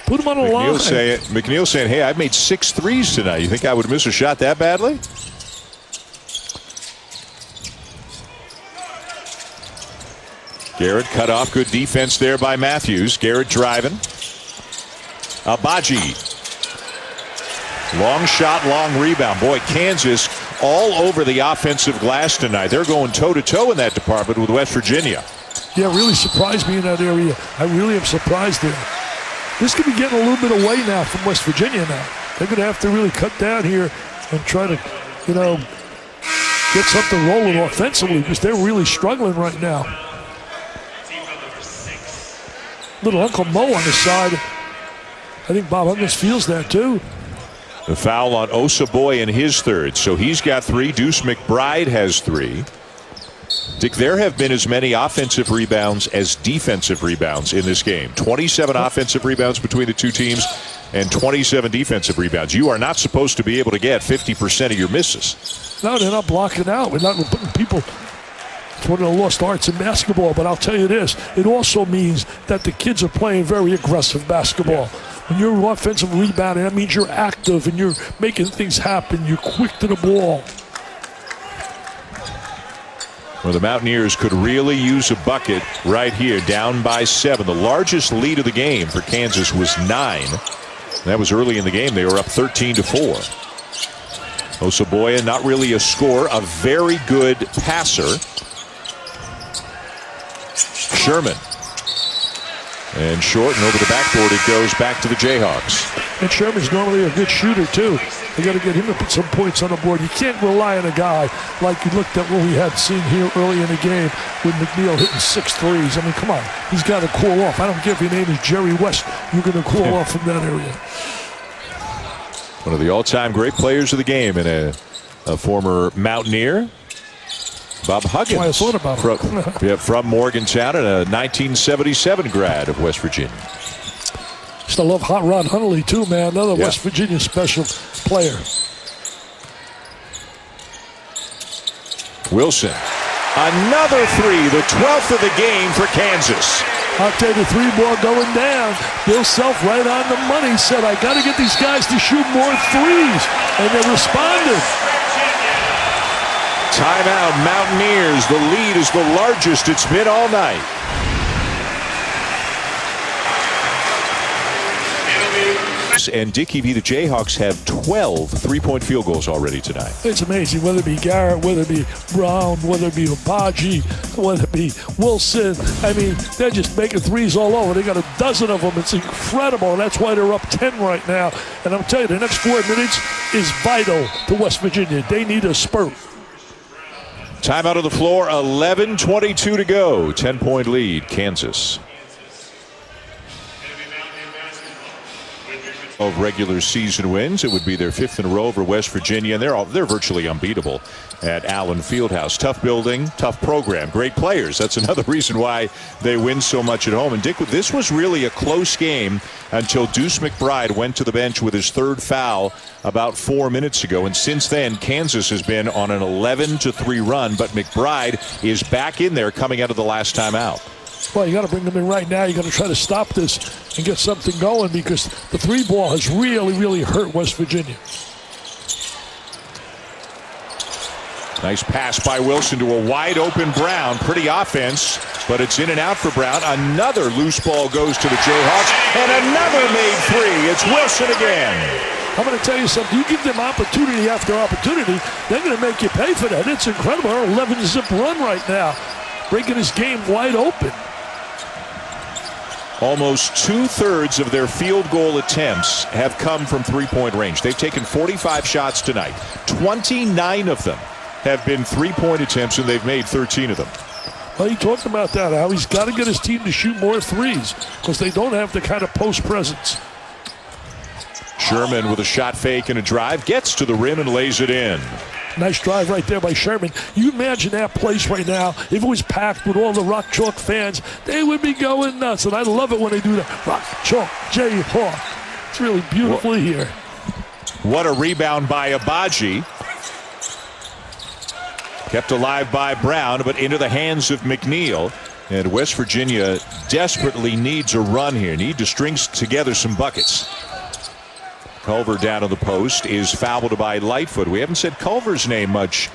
Put him on the line. McNeil saying, "Hey, I've made 6 threes tonight. You think I would miss a shot that badly?" Garrett cut off. Good defense there by Matthews. Garrett driving. Abaji. Long shot, long rebound. Boy, Kansas all over the offensive glass tonight. They're going toe-to-toe in that department with West Virginia. Yeah, really surprised me in that area. I really am surprised there. This could be getting a little bit away now from West Virginia now. They're going to have to really cut down here and try to, get something rolling offensively because they're really struggling right now. Little Uncle Mo on the side. I think Bob Huggins feels that too. The foul on Osaboy in his third. So he's got 3. Deuce McBride has 3. Dick, there have been as many offensive rebounds as defensive rebounds in this game. 27 offensive rebounds between the two teams and 27 defensive rebounds. You are not supposed to be able to get 50% of your misses. No, they're not blocking out. We're not putting people. It's one of the lost arts in basketball, but I'll tell you this, it also means that the kids are playing very aggressive basketball. Yeah. When you're offensive rebounding, that means you're active and you're making things happen. You're quick to the ball. Well, the Mountaineers could really use a bucket right here, down by 7. The largest lead of the game for Kansas was 9. That was early in the game. They were up 13-4. Osaboya, not really a scorer, a very good passer. Sherman. And short and over the backboard it goes back to the Jayhawks. And Sherman's normally a good shooter too. They got to get him to put some points on the board. You can't rely on a guy like you looked at what we had seen here early in the game with McNeil hitting 6 threes. I mean, come on. He's got to cool off. I don't care if your name is Jerry West. You're going to cool off from that area. One of the all-time great players of the game and a former Mountaineer. Bob Huggins. That's why I thought about him. From Morgantown and a 1977 grad of West Virginia. Used to love Hot Rod Hundley too, man. Another West Virginia special player. Wilson. Another three, the 12th of the game for Kansas. I'll tell you, the three ball going down. Bill Self right on the money said, I got to get these guys to shoot more threes. And they responded. Timeout, Mountaineers. The lead is the largest it's been all night. And Dickie V, the Jayhawks have 12 three-point field goals already tonight. It's amazing, whether it be Garrett, whether it be Braun, whether it be Abaji, whether it be Wilson. I mean, they're just making threes all over. They got a dozen of them. It's incredible, and that's why they're up 10 right now. And I'm telling you, the next 4 minutes is vital to West Virginia. They need a spurt. Timeout on the floor, 11:22 to go. 10-point lead, Kansas. Of regular season wins, it would be their 5th in a row over West Virginia, and they're virtually unbeatable at Allen Fieldhouse. Tough building, tough program, great players. That's another reason why they win so much at home. And Dick, this was really a close game until Deuce McBride went to the bench with his 3rd foul about 4 minutes ago. And since then, Kansas has been on an 11-3 run, but McBride is back in there coming out of the last timeout. Well, you got to bring them in right now. You got to try to stop this and get something going, because the three ball has really, really hurt West Virginia. Nice pass by Wilson to a wide open Braun. Pretty offense, but it's in and out for Braun. Another loose ball goes to the Jayhawks, and another made three. It's Wilson again. I'm going to tell you something. You give them opportunity after opportunity, they're going to make you pay for that. It's incredible. Our 11-zip run right now, breaking this game wide open. Almost 2/3 of their field goal attempts have come from three-point range. They've taken 45 shots tonight. 29 of them have been three-point attempts, and they've made 13 of them. Well, he talked about that, how he's got to get his team to shoot more threes because they don't have the kind of post presence. Sherman with a shot fake and a drive, gets to the rim and lays it in. Nice drive right there by Sherman. You imagine that place right now, if it was packed with all the Rock Chalk fans, they would be going nuts. And I love it when they do that. Rock Chalk, Jayhawk. It's really beautiful here. What a rebound by Abaji. Kept alive by Braun, but into the hands of McNeil. And West Virginia desperately needs a run here. Need to string together some buckets. Culver down on the post is fouled by Lightfoot. We haven't said Culver's name much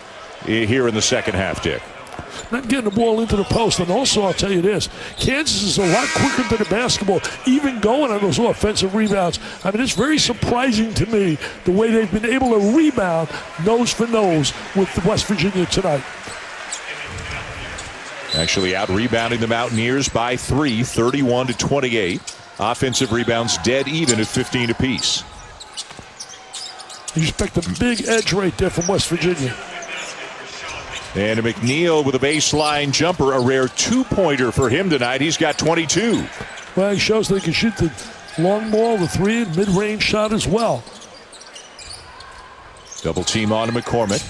here in the second half, Dick. Not getting the ball into the post. And also, I'll tell you this, Kansas is a lot quicker to the basketball, even going on those offensive rebounds. I mean, it's very surprising to me the way they've been able to rebound nose for nose with West Virginia tonight. Actually out-rebounding the Mountaineers by 3, 31-28. Offensive rebounds dead even at 15 apiece. You expect a big edge right there from West Virginia. And McNeil with a baseline jumper, a rare two-pointer for him tonight. He's got 22. Well, he shows they can shoot the long ball, the three, and mid-range shot as well. Double team on McCormick.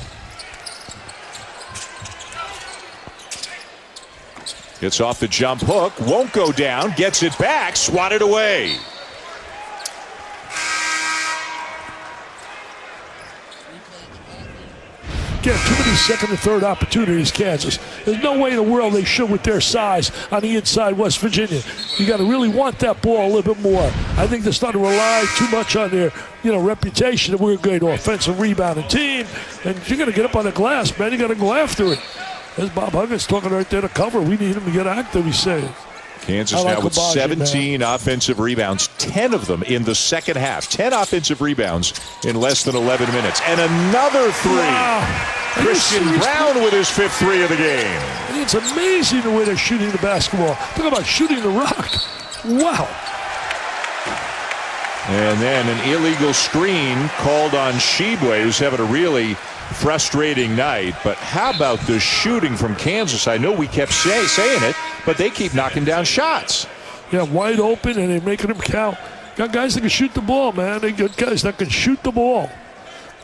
Gets off the jump hook, won't go down, gets it back, swatted away. Get too many second and third opportunities, Kansas. There's no way in the world they should with their size on the inside West Virginia. You got to really want that ball a little bit more. I think they're starting to rely too much on their, reputation that we're a great offensive rebounding team. And you got to get up on the glass, man. You got to go after it. There's Bob Huggins talking right there to cover. We need him to get active, he's saying. Kansas now with 17 offensive rebounds, 10 of them in the second half. 10 offensive rebounds in less than 11 minutes. And another three. Wow. Christian Braun with his 5th three of the game. It's amazing the way they're shooting the basketball. Talk about shooting the rock. Wow. And then an illegal screen called on Shibwe, who's having a really frustrating night. But how about the shooting from Kansas? I know we kept saying it, but they keep knocking down shots. Yeah, wide open, and they're making them count. Got guys that can shoot the ball, man. They got guys that can shoot the ball.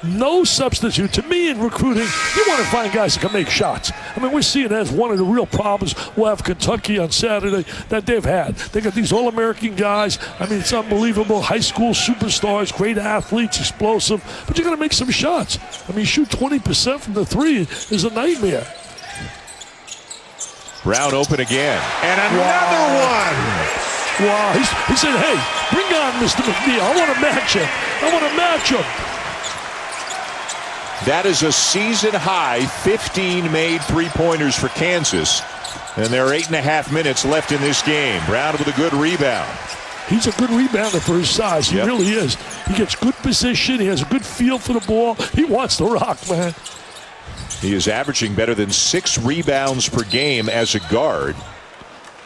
No substitute. To me, in recruiting, you want to find guys that can make shots. I mean, we're seeing that as one of the real problems we'll have Kentucky on Saturday that they've had. They got these All-American guys. I mean, it's unbelievable. High school superstars, great athletes, explosive. But you got to make some shots. I mean, shoot 20% from the three is a nightmare. Brown open again. And another one. Wow. He said, hey, bring on Mr. McNeil. I want to match him. I want to match him. That is a season-high 15 made three-pointers for Kansas. And there are 8.5 minutes left in this game. Brown with a good rebound. He's a good rebounder for his size. He really is. He gets good position. He has a good feel for the ball. He wants to rock, man. He is averaging better than 6 rebounds per game as a guard.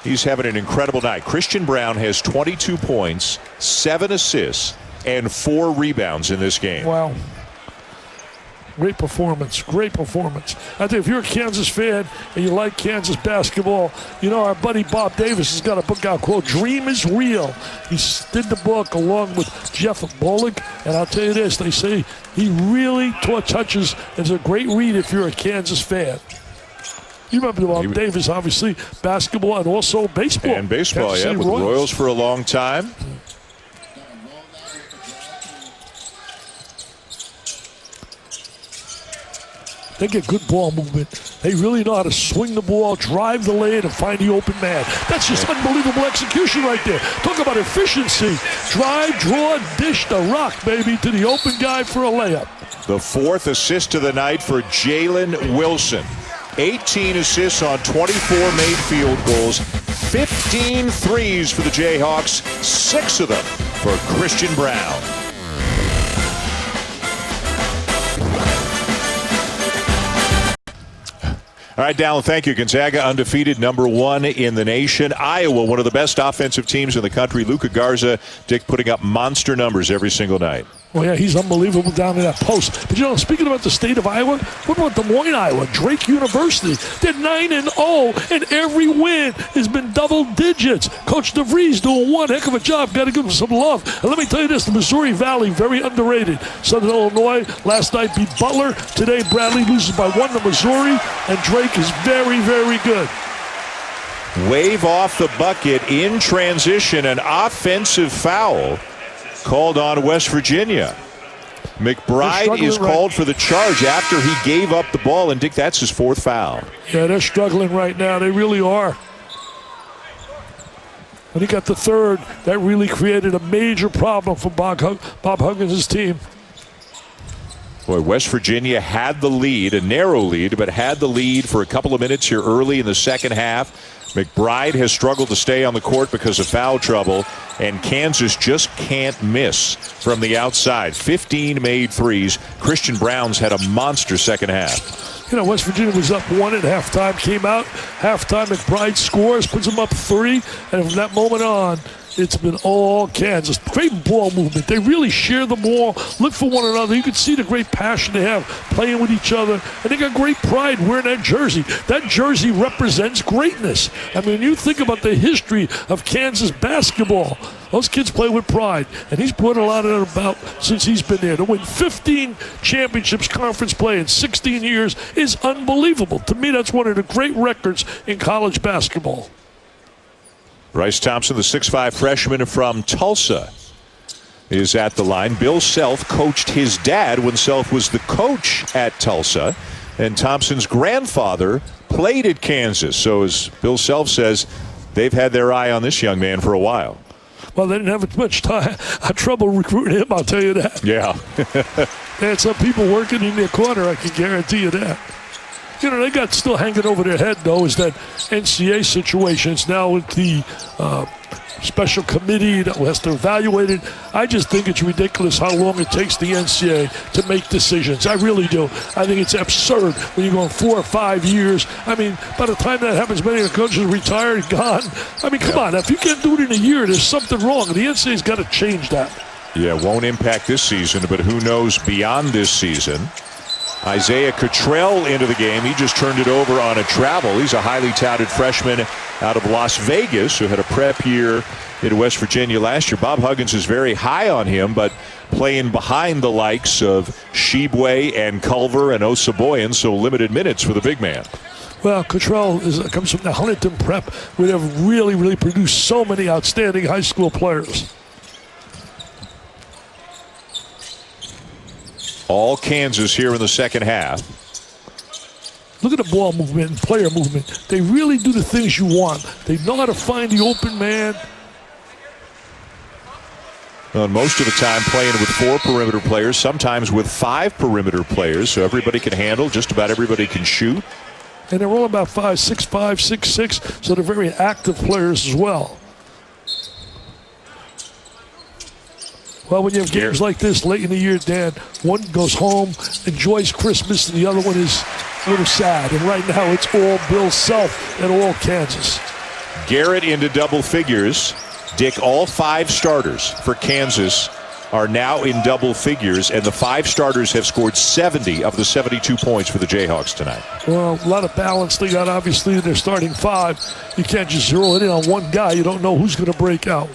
He's having an incredible night. Christian Braun has 22 points, 7 assists, and 4 rebounds in this game. Wow. Great performance. Great performance. I think if you're a Kansas fan and you like Kansas basketball, you know our buddy Bob Davis has got a book out called Dream is Real. He did the book along with Jeff Bullock, and I'll tell you this, they say he really touches. It's a great read if you're a Kansas fan. You remember Bob Davis, obviously, basketball and also baseball. And baseball, Kansas with Royals. Royals for a long time. They get good ball movement. They really know how to swing the ball, drive the lane, and find the open man. That's just unbelievable execution right there. Talk about efficiency. Drive, draw, dish the rock, baby, to the open guy for a layup. The 4th assist of the night for Jalen Wilson. 18 assists on 24 made field goals. 15 threes for the Jayhawks. 6 of them for Christian Braun. All right, Dallin, thank you. Gonzaga undefeated, #1 in the nation. Iowa, one of the best offensive teams in the country. Luka Garza, Dick, putting up monster numbers every single night. Well, yeah, he's unbelievable down in that post. But, you know, speaking about the state of Iowa, what about Des Moines, Iowa? Drake University. They're 9-0, and every win has been double digits. Coach DeVries doing one heck of a job. Got to give him some love. And let me tell you this, the Missouri Valley, very underrated. Southern Illinois last night beat Butler. Today, Bradley loses by 1 to Missouri, and Drake is very, very good. Wave off the bucket in transition, an offensive foul called on West Virginia. McBride is called for the charge after he gave up the ball, and Dick, that's his 4th foul. Yeah, they're struggling right now. They really are. And he got the 3rd. That really created a major problem for Bob Huggins' team. Boy, West Virginia had the lead, a narrow lead, but had the lead for a couple of minutes here early in the second half. McBride has struggled to stay on the court because of foul trouble, and Kansas just can't miss from the outside. 15 made threes. Christian Braun's had a monster second half. You know, West Virginia was up 1 at halftime, came out, halftime, McBride scores, puts them up 3, and from that moment on, it's been all Kansas. Great ball movement. They really share the ball, look for one another. You can see the great passion they have playing with each other. And they got great pride wearing that jersey. That jersey represents greatness. I mean, you think about the history of Kansas basketball. Those kids play with pride. And he's brought a lot of that about since he's been there. To win 15 championships conference play in 16 years is unbelievable. To me, that's one of the great records in college basketball. Bryce Thompson, the 6'5 freshman from Tulsa, is at the line. Bill Self coached his dad when Self was the coach at Tulsa. And Thompson's grandfather played at Kansas. So as Bill Self says, they've had their eye on this young man for a while. Well, they didn't have much trouble recruiting him, I'll tell you that. Yeah. They had some people working in their corner, I can guarantee you that. You know, they got still hanging over their head, though, is that NCAA situation. It's now with the special committee that has to evaluate it. I just think it's ridiculous how long it takes the NCAA to make decisions. I really do. I think it's absurd when you're going 4 or 5 years. I mean, by the time that happens, many of the coaches are retired, gone. I mean, come on. If you can't do it in a year, there's something wrong. The NCAA's got to change that. Yeah, won't impact this season, but who knows beyond this season. Isaiah Cottrell into the game. He just turned it over on a travel. He's a highly touted freshman out of Las Vegas who had a prep year in West Virginia last year. Bob Huggins is very high on him, but playing behind the likes of Shibwe and Culver and Osaboyan, so limited minutes for the big man. Well, Cottrell comes from the Huntington Prep, where they've really produced so many outstanding high school players. All Kansas here in the second half. Look at the ball movement and player movement. They really do the things you want. They know how to find the open man. Well, most of the time playing with 4 perimeter players, sometimes with 5 perimeter players, so everybody can handle, just about everybody can shoot. And they're all about 5'6", 6'6", so they're very active players as well. Well, when you have games like this late in the year, Dan, one goes home, enjoys Christmas, and the other one is a little sad. And right now, it's all Bill Self and all Kansas. Garrett into double figures. Dick, all 5 starters for Kansas are now in double figures, and the 5 starters have scored 70 of the 72 points for the Jayhawks tonight. Well, a lot of balance they got, obviously, in their starting 5. You can't just zero it in on one guy. You don't know who's going to break out.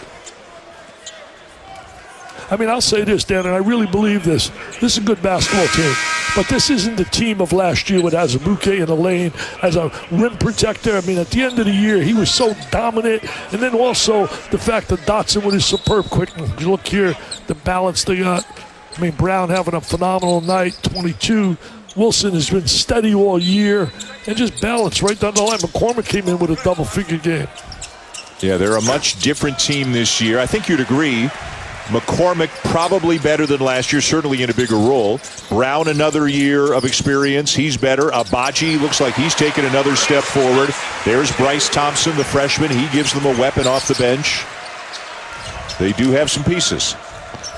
I mean, I'll say this, Dan, and I really believe this. This is a good basketball team, but this isn't the team of last year with Azubuike in the lane as a rim protector. I mean, at the end of the year, he was so dominant. And then also the fact that Dotson with his superb quickness. You look here, the balance they got. I mean, Braun having a phenomenal night, 22. Wilson has been steady all year and just balanced right down the line. McCormick came in with a double-figure game. Yeah, they're a much different team this year. I think you'd agree. McCormick probably better than last year, certainly in a bigger role. Braun, another year of experience. He's better. Abaji looks like he's taken another step forward. There's Bryce Thompson, the freshman. He gives them a weapon off the bench. They do have some pieces.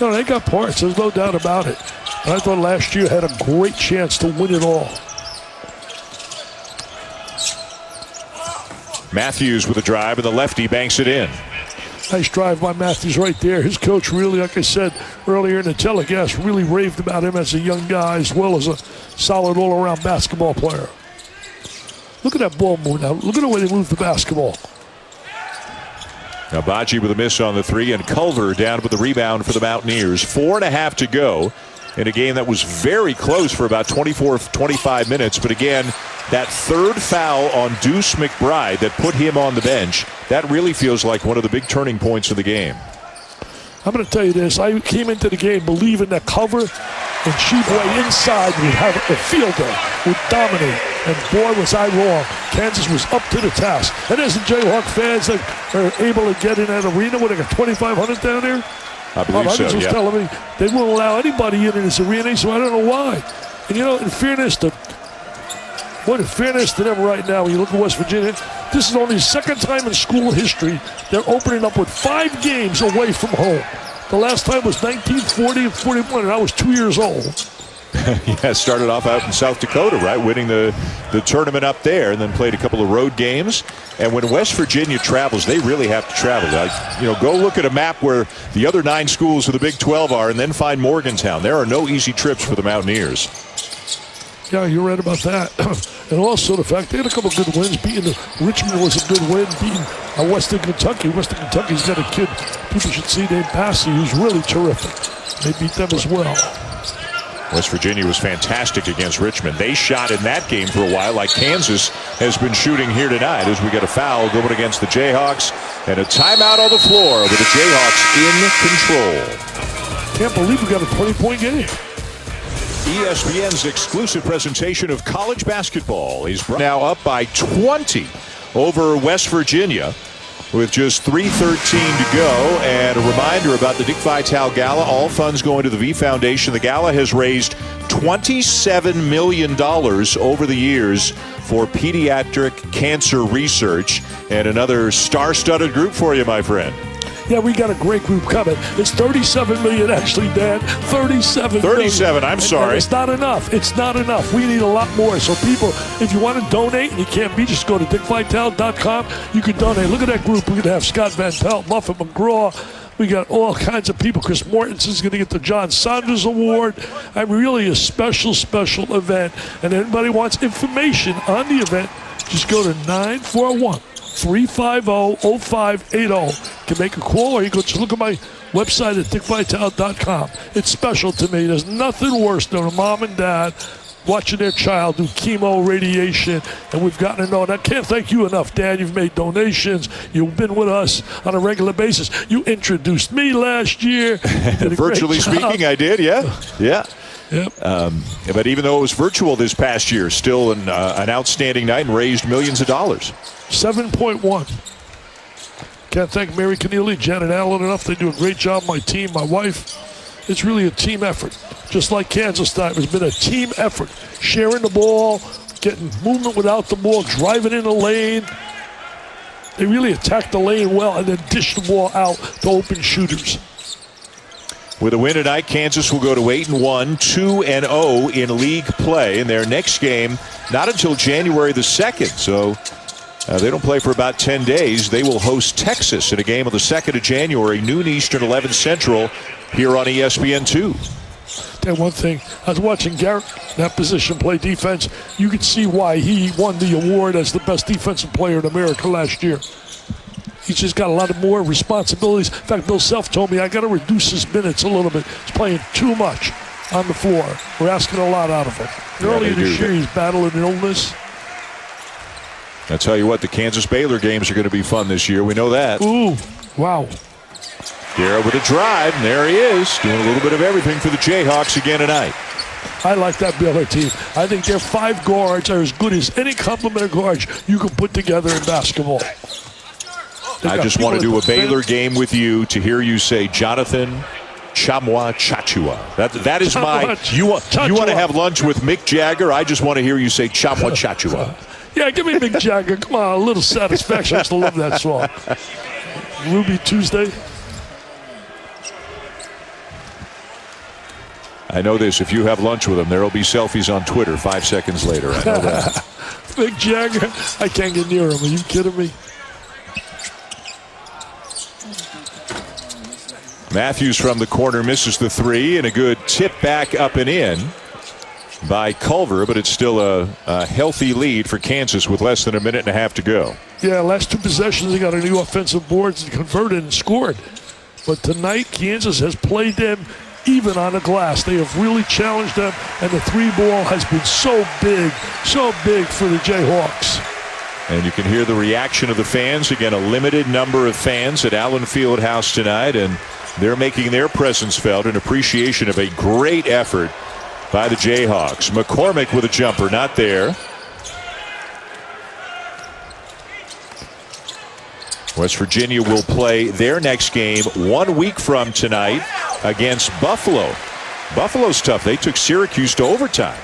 No, they got parts. There's no doubt about it. I thought last year had a great chance to win it all. Matthews with a drive, and the lefty banks it in. Nice drive by Matthews right there. His coach really, like I said earlier in the telecast, really raved about him as a young guy as well as a solid all-around basketball player. Look at that ball move now. Look at the way they move the basketball. Now Baji with a miss on the 3, and Culver down with the rebound for the Mountaineers. 4.5 to go in a game that was very close for about 24-25 minutes. But again, that third foul on Deuce McBride that put him on the bench, that really feels like one of the big turning points of the game. I'm going to tell you this. I came into the game believing that Culver and Shibwe inside would have a field day, would dominate. And boy, was I wrong. Kansas was up to the task. And there's the Jayhawk fans that are able to get in that arena. What, they got 2,500 down there? I believe so, was yeah. telling me they won't allow anybody in this arena, so I don't know why. And you know, in fairness to them right now, when you look at West Virginia, this is only the second time in school history they're opening up with 5 games away from home. The last time was 1940 and 41, and I was 2 years old. Yeah, started off out in South Dakota, right, winning the tournament up there, and then played a couple of road games. And when West Virginia travels, they really have to travel. Go look at a map where the other 9 schools of the Big 12 are, and then find Morgantown. There are no easy trips for the Mountaineers. Yeah, you're right about that. And also the fact they had a couple of good wins. Beating Richmond was a good win. Beating Western Kentucky. Western Kentucky's got a kid people should see named Passy, who's really terrific. They beat them as well. West Virginia was fantastic against Richmond. They shot in that game for a while, like Kansas has been shooting here tonight, as we get a foul going against the Jayhawks and a timeout on the floor with the Jayhawks in control. Can't believe we got a 20-point game. ESPN's exclusive presentation of college basketball is now up by 20 over West Virginia with just 3:13 to go. And a reminder about the Dick Vitale Gala. All funds going to the V Foundation. The gala has raised $27 million over the years for pediatric cancer research. And another star-studded group for you, my friend. Yeah, we got a great group coming. It's $37 million, actually, Dan. $37 million. I'm sorry. And it's not enough. It's not enough. We need a lot more. So people, if you want to donate and you can't be, just go to dickvitale.com. You can donate. Look at that group. We're going to have Scott Van Pelt, Muffet McGraw. We got all kinds of people. Chris Mortensen's going to get the John Saunders Award. I'm really a special, special event. And anybody wants information on the event, just go to 941 350-0580. You can make a call, or you can just look at my website at dickvitale.com. It's special to me. There's nothing worse than a mom and dad watching their child do chemo, radiation, and we've gotten to know. And I can't thank you enough, Dad. You've made donations. You've been with us on a regular basis. You introduced me last year. Virtually speaking, I did, yeah. Yep. But even though it was virtual this past year, still an outstanding night and raised millions of dollars. 7.1. Can't thank Mary Connealy, Janet Allen enough. They do a great job. My team, my wife. It's really a team effort. Just like Kansas time, it's been a team effort. Sharing the ball, getting movement without the ball, driving in the lane. They really attack the lane well and then dish the ball out to open shooters. With a win tonight, Kansas will go to 8-1, 2-0 in league play. In their next game, not until January the 2nd. So they don't play for about 10 days. They will host Texas in a game on the 2nd of January, noon Eastern, 11 Central, here on ESPN2. And one thing, I was watching Garrett in that position play defense. You could see why he won the award as the best defensive player in America last year. He's just got a lot of more responsibilities. In fact, Bill Self told me I got to reduce his minutes a little bit. He's playing too much on the floor. We're asking a lot out of him. Earlier this year, he's battling an illness. I tell you what, the Kansas-Baylor games are going to be fun this year. We know that. Ooh, wow. Garrett with a drive, and there he is, doing a little bit of everything for the Jayhawks again tonight. I like that Baylor team. I think their 5 guards are as good as any complement of guards you can put together in basketball. I just want to do a Baylor game with you to hear you say Jonathan Tchamwa Tchatchoua. That is my. You want to have lunch with Mick Jagger? I just want to hear you say Tchamwa Tchatchoua. Yeah, give me Mick Jagger. Come on, a little satisfaction. I used to love that song. Ruby Tuesday. I know this. If you have lunch with him, there will be selfies on Twitter 5 seconds later. I know that. Mick Jagger, I can't get near him. Are you kidding me? Matthews from the corner misses the 3, and a good tip back up and in by Culver, but it's still a healthy lead for Kansas with less than a minute and a half to go. Yeah, last 2 possessions, they got a new offensive boards and converted and scored. But tonight, Kansas has played them even on the glass. They have really challenged them, and the 3-ball has been so big for the Jayhawks. And you can hear the reaction of the fans. Again, a limited number of fans at Allen Fieldhouse tonight, and they're making their presence felt in appreciation of a great effort by the Jayhawks. McCormick with a jumper, not there. West Virginia will play their next game 1 week from tonight against Buffalo. Buffalo's tough. They took Syracuse to overtime.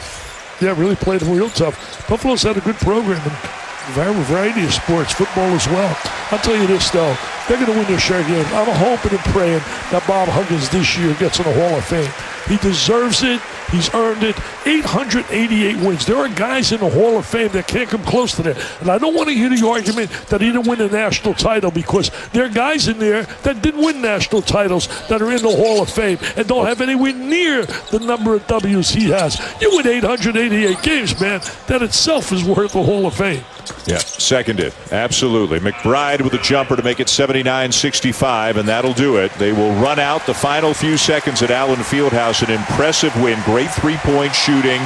Yeah, really played them real tough. Buffalo's had a good program in a variety of sports, football as well. I'll tell you this, though. They're going to win their share game. I'm hoping and praying that Bob Huggins this year gets in the Hall of Fame. He deserves it. He's earned it. 888 wins. There are guys in the Hall of Fame that can't come close to that. And I don't want to hear the argument that he didn't win a national title, because there are guys in there that didn't win national titles that are in the Hall of Fame and don't have anywhere near the number of W's he has. You win 888 games, man. That itself is worth the Hall of Fame. Yeah, seconded. Absolutely. McBride with a jumper to make it 79-65, and that'll do it. They will run out the final few seconds at Allen Fieldhouse. An impressive win. Great 3-point shooting.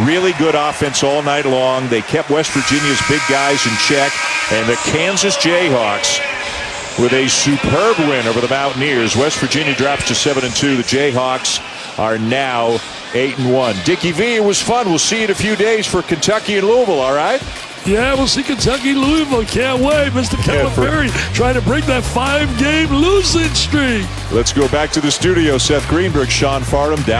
Really good offense all night long. They kept West Virginia's big guys in check. And the Kansas Jayhawks with a superb win over the Mountaineers. West Virginia drops to 7-2. The Jayhawks are now 8-1. Dickie V, it was fun. We'll see you in a few days for Kentucky and Louisville, all right? Yeah, we'll see Kentucky, Louisville. Can't wait. Mr. Calipari trying to break that 5-game losing streak. Let's go back to the studio. Seth Greenberg, Sean Farnham, Dallas.